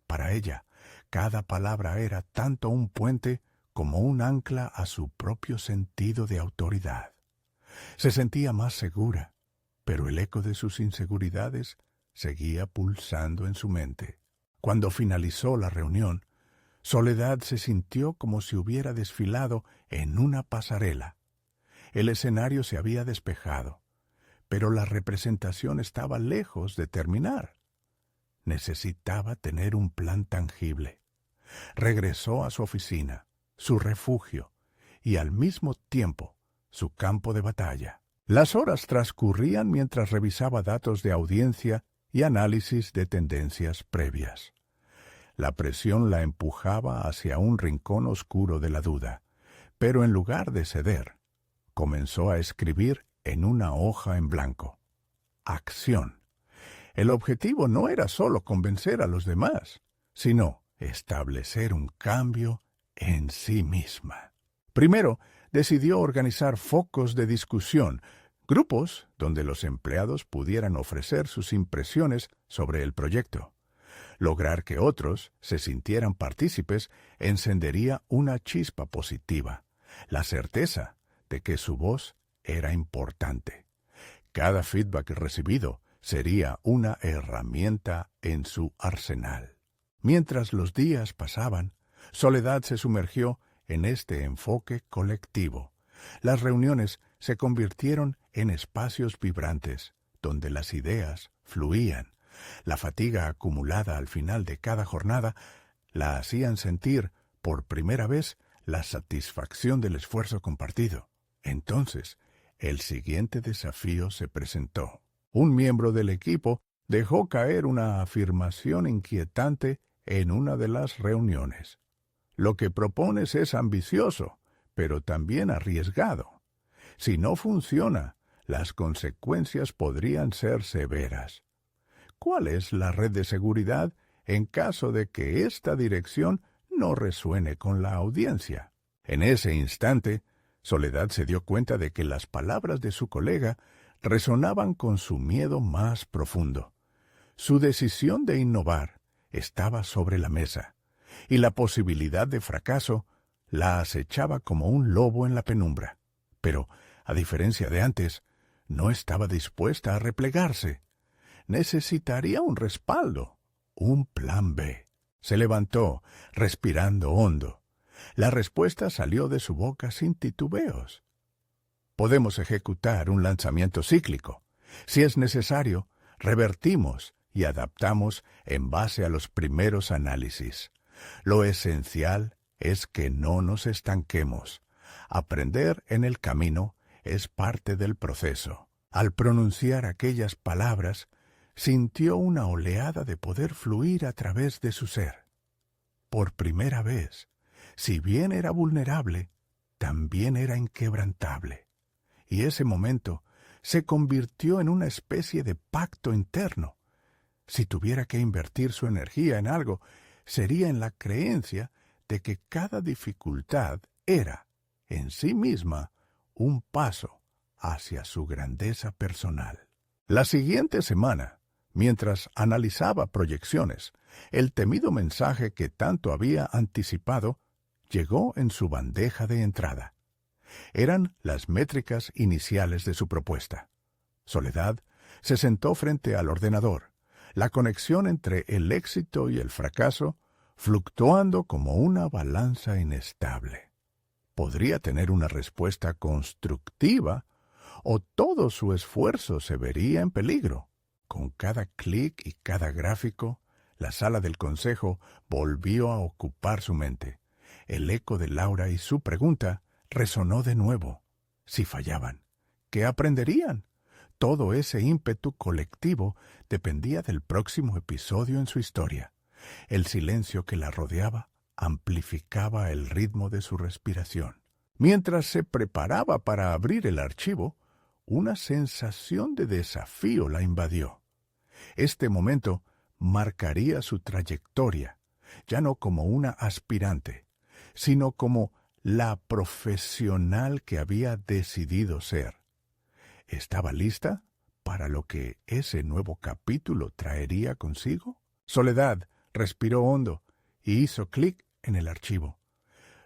S1: Para ella, cada palabra era tanto un puente como un ancla a su propio sentido de autoridad. Se sentía más segura, pero el eco de sus inseguridades seguía pulsando en su mente. Cuando finalizó la reunión, Soledad se sintió como si hubiera desfilado en una pasarela. El escenario se había despejado, pero la representación estaba lejos de terminar. Necesitaba tener un plan tangible. Regresó a su oficina, su refugio, y al mismo tiempo su campo de batalla. Las horas transcurrían mientras revisaba datos de audiencia y análisis de tendencias previas. La presión la empujaba hacia un rincón oscuro de la duda, pero en lugar de ceder, comenzó a escribir en una hoja en blanco. Acción. El objetivo no era solo convencer a los demás, sino establecer un cambio en sí misma. Primero, decidió organizar focos de discusión, grupos donde los empleados pudieran ofrecer sus impresiones sobre el proyecto. Lograr que otros se sintieran partícipes encendería una chispa positiva, la certeza de que su voz era importante. Cada feedback recibido sería una herramienta en su arsenal. Mientras los días pasaban, Soledad se sumergió en este enfoque colectivo. Las reuniones se convirtieron en espacios vibrantes, donde las ideas fluían. La fatiga acumulada al final de cada jornada la hacían sentir, por primera vez, la satisfacción del esfuerzo compartido. Entonces, el siguiente desafío se presentó. Un miembro del equipo dejó caer una afirmación inquietante en una de las reuniones. Lo que propones es ambicioso, pero también arriesgado. Si no funciona, las consecuencias podrían ser severas. ¿Cuál es la red de seguridad en caso de que esta dirección no resuene con la audiencia? En ese instante, Soledad se dio cuenta de que las palabras de su colega resonaban con su miedo más profundo. Su decisión de innovar estaba sobre la mesa, y la posibilidad de fracaso la acechaba como un lobo en la penumbra. Pero, a diferencia de antes, no estaba dispuesta a replegarse. Necesitaría un respaldo, un plan B. Se levantó, respirando hondo. La respuesta salió de su boca sin titubeos. Podemos ejecutar un lanzamiento cíclico. Si es necesario, revertimos y adaptamos en base a los primeros análisis. Lo esencial es que no nos estanquemos. Aprender en el camino es parte del proceso. Al pronunciar aquellas palabras, sintió una oleada de poder fluir a través de su ser. Por primera vez, si bien era vulnerable, también era inquebrantable. Y ese momento se convirtió en una especie de pacto interno. Si tuviera que invertir su energía en algo, sería en la creencia de que cada dificultad era, en sí misma, un paso hacia su grandeza personal. La siguiente semana, mientras analizaba proyecciones, el temido mensaje que tanto había anticipado llegó en su bandeja de entrada. Eran las métricas iniciales de su propuesta. Soledad se sentó frente al ordenador, la conexión entre el éxito y el fracaso fluctuando como una balanza inestable. Podría tener una respuesta constructiva o todo su esfuerzo se vería en peligro. Con cada clic y cada gráfico, la sala del consejo volvió a ocupar su mente. El eco de Laura y su pregunta resonó de nuevo. Si fallaban, ¿qué aprenderían? Todo ese ímpetu colectivo dependía del próximo episodio en su historia. El silencio que la rodeaba amplificaba el ritmo de su respiración. Mientras se preparaba para abrir el archivo, una sensación de desafío la invadió. Este momento marcaría su trayectoria, ya no como una aspirante, sino como la profesional que había decidido ser. ¿Estaba lista para lo que ese nuevo capítulo traería consigo? Soledad respiró hondo y hizo clic en el archivo.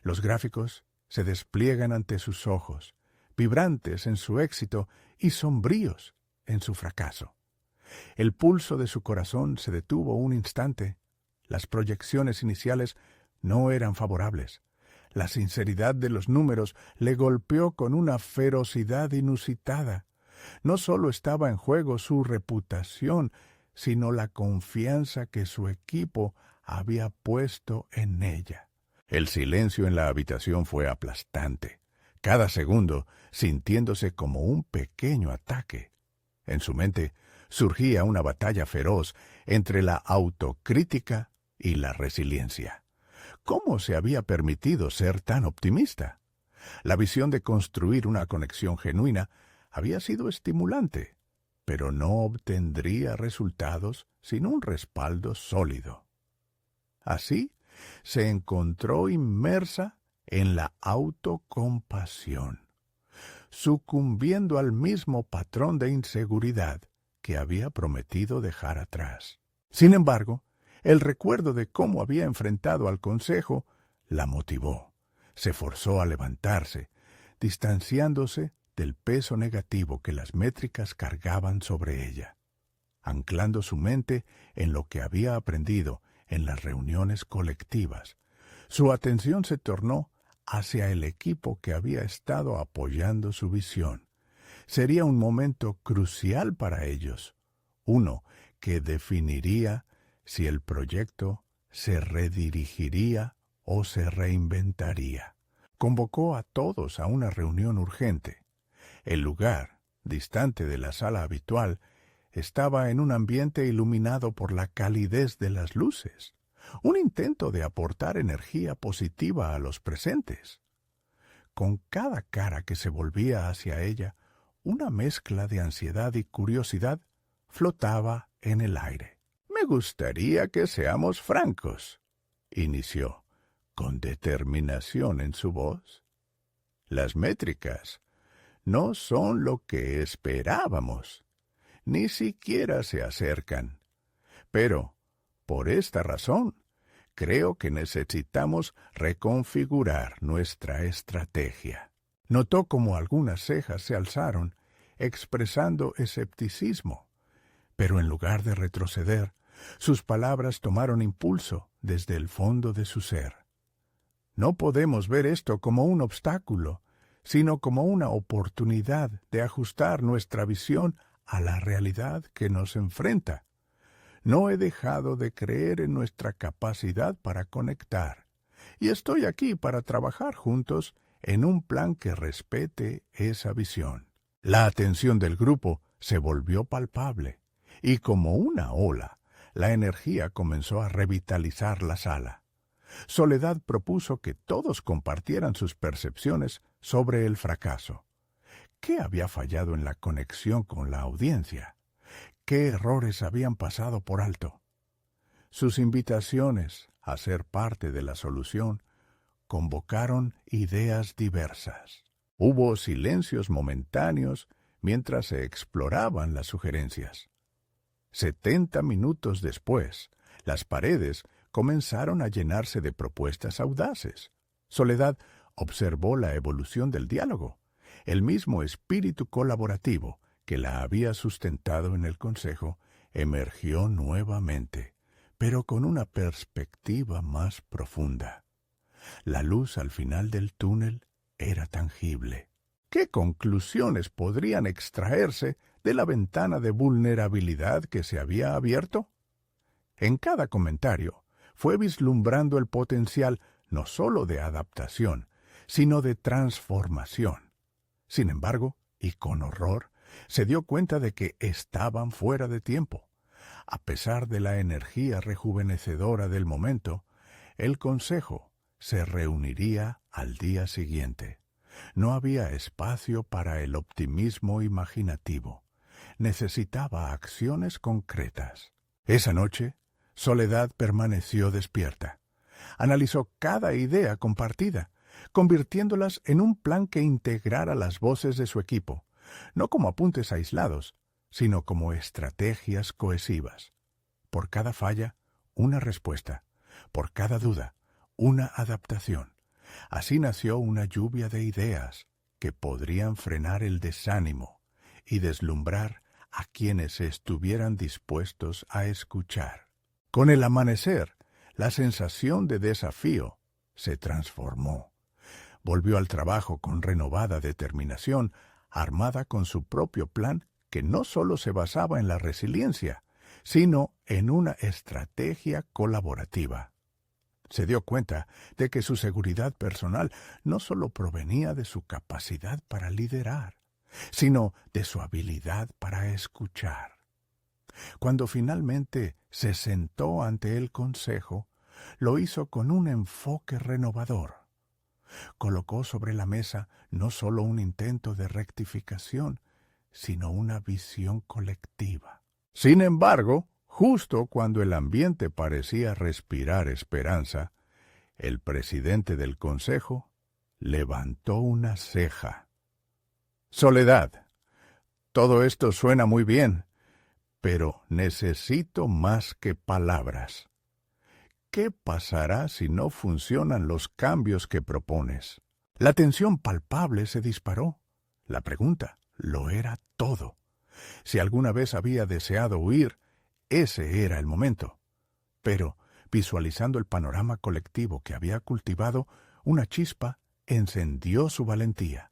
S1: Los gráficos se despliegan ante sus ojos, vibrantes en su éxito y sombríos en su fracaso. El pulso de su corazón se detuvo un instante. Las proyecciones iniciales no eran favorables. La sinceridad de los números le golpeó con una ferocidad inusitada. No solo estaba en juego su reputación, sino la confianza que su equipo había puesto en ella. El silencio en la habitación fue aplastante, cada segundo sintiéndose como un pequeño ataque. En su mente surgía una batalla feroz entre la autocrítica y la resiliencia. ¿Cómo se había permitido ser tan optimista? La visión de construir una conexión genuina había sido estimulante, pero no obtendría resultados sin un respaldo sólido. Así, se encontró inmersa en la autocompasión, sucumbiendo al mismo patrón de inseguridad que había prometido dejar atrás. Sin embargo, el recuerdo de cómo había enfrentado al consejo la motivó. Se forzó a levantarse, distanciándose del peso negativo que las métricas cargaban sobre ella, anclando su mente en lo que había aprendido en las reuniones colectivas. Su atención se tornó hacia el equipo que había estado apoyando su visión. Sería un momento crucial para ellos, uno que definiría si el proyecto se redirigiría o se reinventaría. Convocó a todos a una reunión urgente. El lugar, distante de la sala habitual, estaba en un ambiente iluminado por la calidez de las luces, un intento de aportar energía positiva a los presentes. Con cada cara que se volvía hacia ella, una mezcla de ansiedad y curiosidad flotaba en el aire. «Me gustaría que seamos francos», inició, con determinación en su voz. «Las métricas no son lo que esperábamos. Ni siquiera se acercan. Pero, por esta razón, creo que necesitamos reconfigurar nuestra estrategia». Notó cómo algunas cejas se alzaron, expresando escepticismo, pero en lugar de retroceder, sus palabras tomaron impulso desde el fondo de su ser. «No podemos ver esto como un obstáculo, sino como una oportunidad de ajustar nuestra visión a la realidad que nos enfrenta. No he dejado de creer en nuestra capacidad para conectar, y estoy aquí para trabajar juntos en un plan que respete esa visión». La atención del grupo se volvió palpable, y como una ola, la energía comenzó a revitalizar la sala. Soledad propuso que todos compartieran sus percepciones sobre el fracaso. ¿Qué había fallado en la conexión con la audiencia? ¿Qué errores habían pasado por alto? Sus invitaciones a ser parte de la solución convocaron ideas diversas. Hubo silencios momentáneos mientras se exploraban las sugerencias. 70 minutos después, las paredes comenzaron a llenarse de propuestas audaces. Soledad observó la evolución del diálogo, el mismo espíritu colaborativo que la había sustentado en el consejo emergió nuevamente, pero con una perspectiva más profunda. La luz al final del túnel era tangible. ¿Qué conclusiones podrían extraerse de la ventana de vulnerabilidad que se había abierto? En cada comentario fue vislumbrando el potencial no sólo de adaptación, sino de transformación. Sin embargo, y con horror, se dio cuenta de que estaban fuera de tiempo. A pesar de la energía rejuvenecedora del momento, el consejo se reuniría al día siguiente. No había espacio para el optimismo imaginativo. Necesitaba acciones concretas. Esa noche, Soledad permaneció despierta. Analizó cada idea compartida, convirtiéndolas en un plan que integrara las voces de su equipo, no como apuntes aislados, sino como estrategias cohesivas. Por cada falla, una respuesta. Por cada duda, una adaptación. Así nació una lluvia de ideas que podrían frenar el desánimo y deslumbrar a quienes estuvieran dispuestos a escuchar. Con el amanecer, la sensación de desafío se transformó. Volvió al trabajo con renovada determinación, armada con su propio plan que no solo se basaba en la resiliencia, sino en una estrategia colaborativa. Se dio cuenta de que su seguridad personal no solo provenía de su capacidad para liderar, sino de su habilidad para escuchar. Cuando finalmente se sentó ante el consejo, lo hizo con un enfoque renovador. Colocó sobre la mesa no solo un intento de rectificación, sino una visión colectiva. Sin embargo, justo cuando el ambiente parecía respirar esperanza, el presidente del consejo levantó una ceja. Soledad, todo esto suena muy bien, pero necesito más que palabras. ¿Qué pasará si no funcionan los cambios que propones? La tensión palpable se disparó. La pregunta lo era todo. Si alguna vez había deseado huir, ese era el momento. Pero, visualizando el panorama colectivo que había cultivado, una chispa encendió su valentía.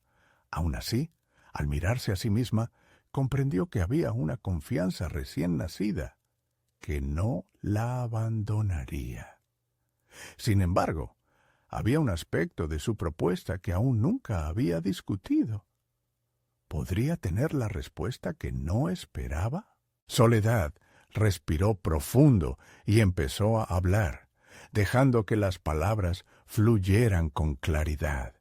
S1: Aun así, al mirarse a sí misma, comprendió que había una confianza recién nacida, que no la abandonaría. Sin embargo, había un aspecto de su propuesta que aún nunca había discutido. ¿Podría tener la respuesta que no esperaba? Soledad respiró profundo y empezó a hablar, dejando que las palabras fluyeran con claridad.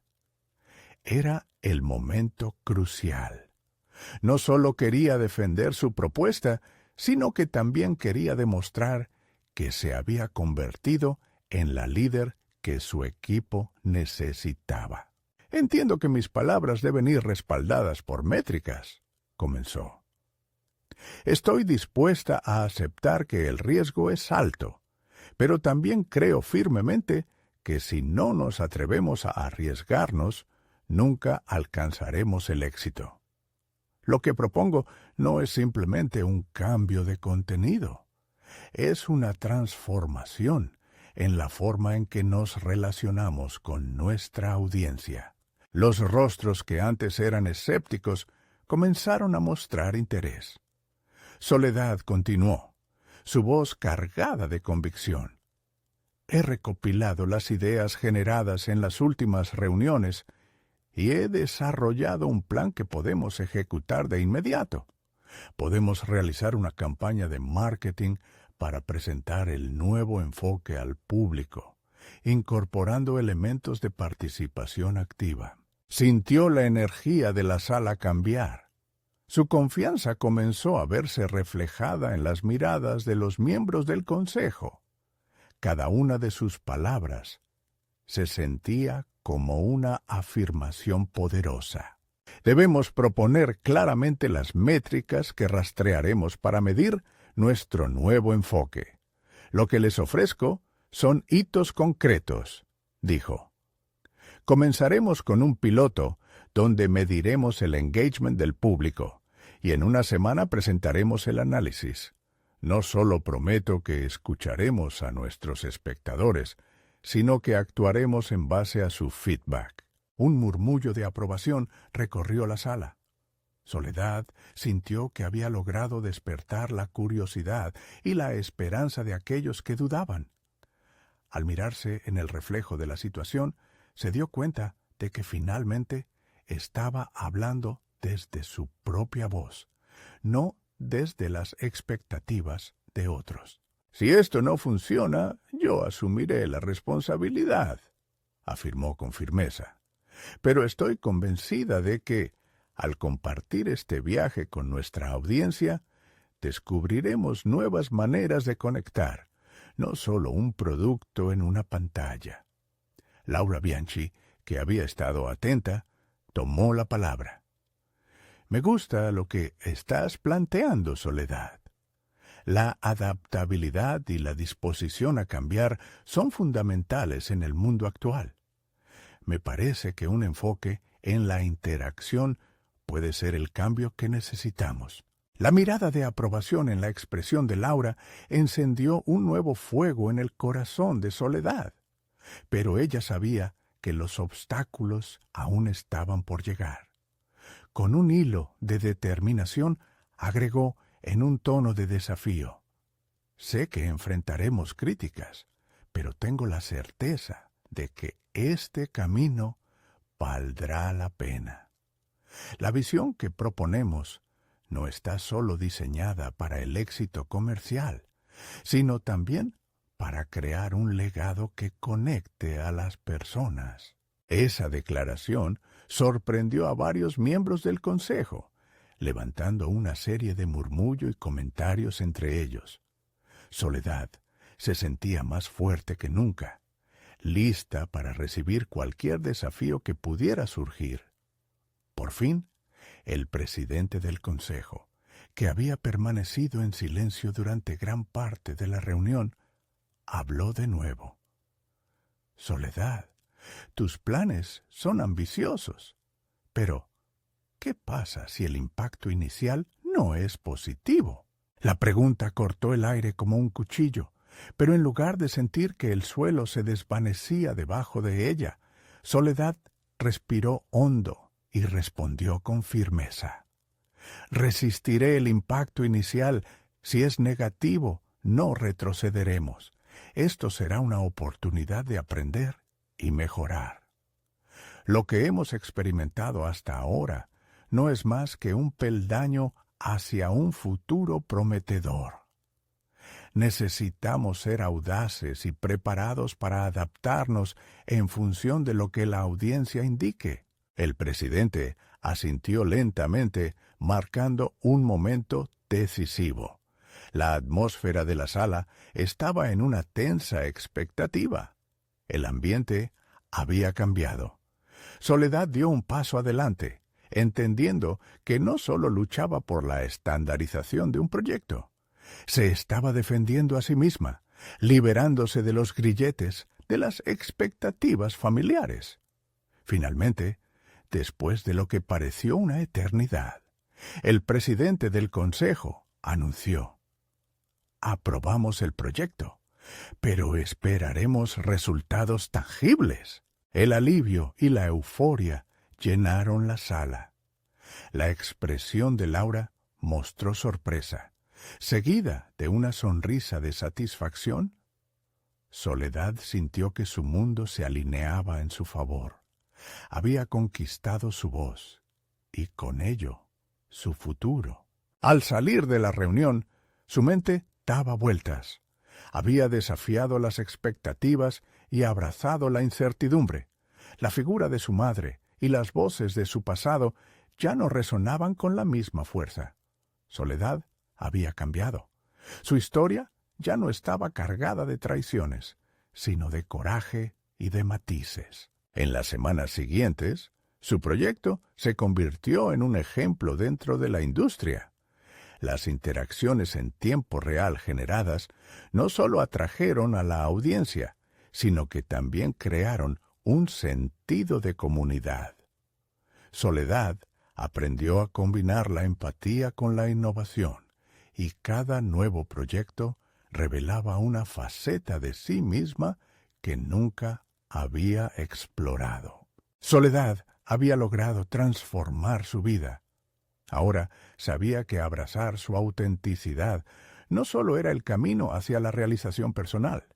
S1: Era el momento crucial. No solo quería defender su propuesta, sino que también quería demostrar que se había convertido en la líder que su equipo necesitaba. Entiendo que mis palabras deben ir respaldadas por métricas, comenzó. Estoy dispuesta a aceptar que el riesgo es alto, pero también creo firmemente que si no nos atrevemos a arriesgarnos, nunca alcanzaremos el éxito. Lo que propongo no es simplemente un cambio de contenido, es una transformación en la forma en que nos relacionamos con nuestra audiencia. Los rostros que antes eran escépticos comenzaron a mostrar interés. Soledad continuó, su voz cargada de convicción. He recopilado las ideas generadas en las últimas reuniones y he desarrollado un plan que podemos ejecutar de inmediato. Podemos realizar una campaña de marketing para presentar el nuevo enfoque al público, incorporando elementos de participación activa. Sintió la energía de la sala cambiar. Su confianza comenzó a verse reflejada en las miradas de los miembros del consejo. Cada una de sus palabras se sentía como una afirmación poderosa. Debemos proponer claramente las métricas que rastrearemos para medir nuestro nuevo enfoque. Lo que les ofrezco son hitos concretos, dijo. Comenzaremos con un piloto donde mediremos el engagement del público y en una semana presentaremos el análisis. No solo prometo que escucharemos a nuestros espectadores, sino que actuaremos en base a su feedback. Un murmullo de aprobación recorrió la sala. Soledad sintió que había logrado despertar la curiosidad y la esperanza de aquellos que dudaban. Al mirarse en el reflejo de la situación, se dio cuenta de que finalmente estaba hablando desde su propia voz, no desde las expectativas de otros. Si esto no funciona, yo asumiré la responsabilidad, afirmó con firmeza. Pero estoy convencida de que, al compartir este viaje con nuestra audiencia, descubriremos nuevas maneras de conectar, no solo un producto en una pantalla. Laura Bianchi, que había estado atenta, tomó la palabra. Me gusta lo que estás planteando, Soledad. La adaptabilidad y la disposición a cambiar son fundamentales en el mundo actual. Me parece que un enfoque en la interacción puede ser el cambio que necesitamos. La mirada de aprobación en la expresión de Laura encendió un nuevo fuego en el corazón de Soledad. Pero ella sabía que los obstáculos aún estaban por llegar. Con un hilo de determinación, agregó en un tono de desafío. Sé que enfrentaremos críticas, pero tengo la certeza de que este camino valdrá la pena. La visión que proponemos no está solo diseñada para el éxito comercial, sino también para crear un legado que conecte a las personas. Esa declaración sorprendió a varios miembros del consejo. levantando una serie de murmullo y comentarios entre ellos. Soledad se sentía más fuerte que nunca, lista para recibir cualquier desafío que pudiera surgir. Por fin, el presidente del consejo, que había permanecido en silencio durante gran parte de la reunión, habló de nuevo. Soledad, tus planes son ambiciosos, pero ¿qué pasa si el impacto inicial no es positivo? La pregunta cortó el aire como un cuchillo, pero en lugar de sentir que el suelo se desvanecía debajo de ella, Soledad respiró hondo y respondió con firmeza. Resistiré el impacto inicial. Si es negativo, no retrocederemos. Esto será una oportunidad de aprender y mejorar. Lo que hemos experimentado hasta ahora no es más que un peldaño hacia un futuro prometedor. Necesitamos ser audaces y preparados para adaptarnos en función de lo que la audiencia indique. El presidente asintió lentamente, marcando un momento decisivo. La atmósfera de la sala estaba en una tensa expectativa. El ambiente había cambiado. Soledad dio un paso adelante, entendiendo que no solo luchaba por la estandarización de un proyecto, se estaba defendiendo a sí misma, liberándose de los grilletes de las expectativas familiares. Finalmente, después de lo que pareció una eternidad, el presidente del consejo anunció: aprobamos el proyecto, pero esperaremos resultados tangibles. El alivio y la euforia llenaron la sala. La expresión de Laura mostró sorpresa, seguida de una sonrisa de satisfacción. Soledad sintió que su mundo se alineaba en su favor. Había conquistado su voz y, con ello, su futuro. Al salir de la reunión, su mente daba vueltas. Había desafiado las expectativas y abrazado la incertidumbre. La figura de su madre y las voces de su pasado ya no resonaban con la misma fuerza. Soledad había cambiado. Su historia ya no estaba cargada de traiciones, sino de coraje y de matices. En las semanas siguientes, su proyecto se convirtió en un ejemplo dentro de la industria. Las interacciones en tiempo real generadas no solo atrajeron a la audiencia, sino que también crearon un sentido de comunidad. Soledad aprendió a combinar la empatía con la innovación, y cada nuevo proyecto revelaba una faceta de sí misma que nunca había explorado. Soledad había logrado transformar su vida. Ahora sabía que abrazar su autenticidad no solo era el camino hacia la realización personal,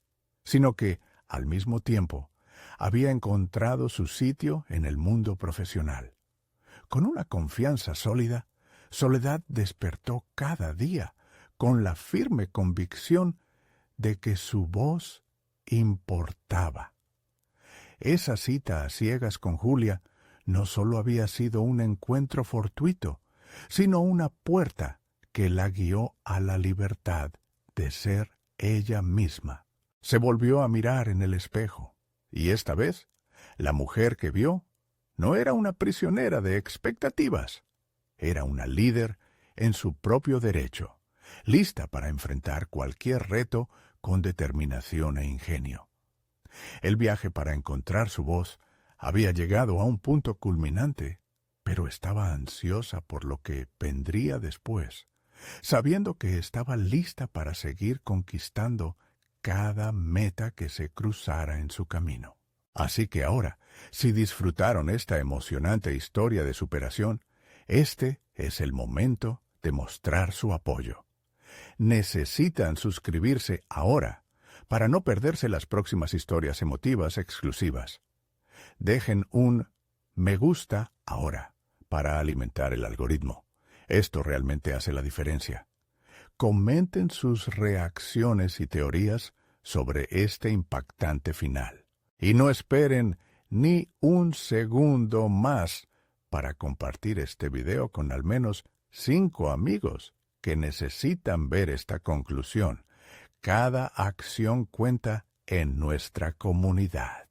S1: sino que, al mismo tiempo, había encontrado su sitio en el mundo profesional. Con una confianza sólida, Soledad despertó cada día con la firme convicción de que su voz importaba. Esa cita a ciegas con Julia no solo había sido un encuentro fortuito, sino una puerta que la guió a la libertad de ser ella misma. Se volvió a mirar en el espejo, y esta vez, la mujer que vio no era una prisionera de expectativas, era una líder en su propio derecho, lista para enfrentar cualquier reto con determinación e ingenio. El viaje para encontrar su voz había llegado a un punto culminante, pero estaba ansiosa por lo que vendría después, sabiendo que estaba lista para seguir conquistando cada meta que se cruzara en su camino. Así que ahora, si disfrutaron esta emocionante historia de superación, este es el momento de mostrar su apoyo. Necesitan suscribirse ahora para no perderse las próximas historias emotivas exclusivas. Dejen un me gusta ahora para alimentar el algoritmo. Esto realmente hace la diferencia. Comenten sus reacciones y teorías sobre este impactante final. Y no esperen ni un segundo más para compartir este video con al menos 5 amigos que necesitan ver esta conclusión. Cada acción cuenta en nuestra comunidad.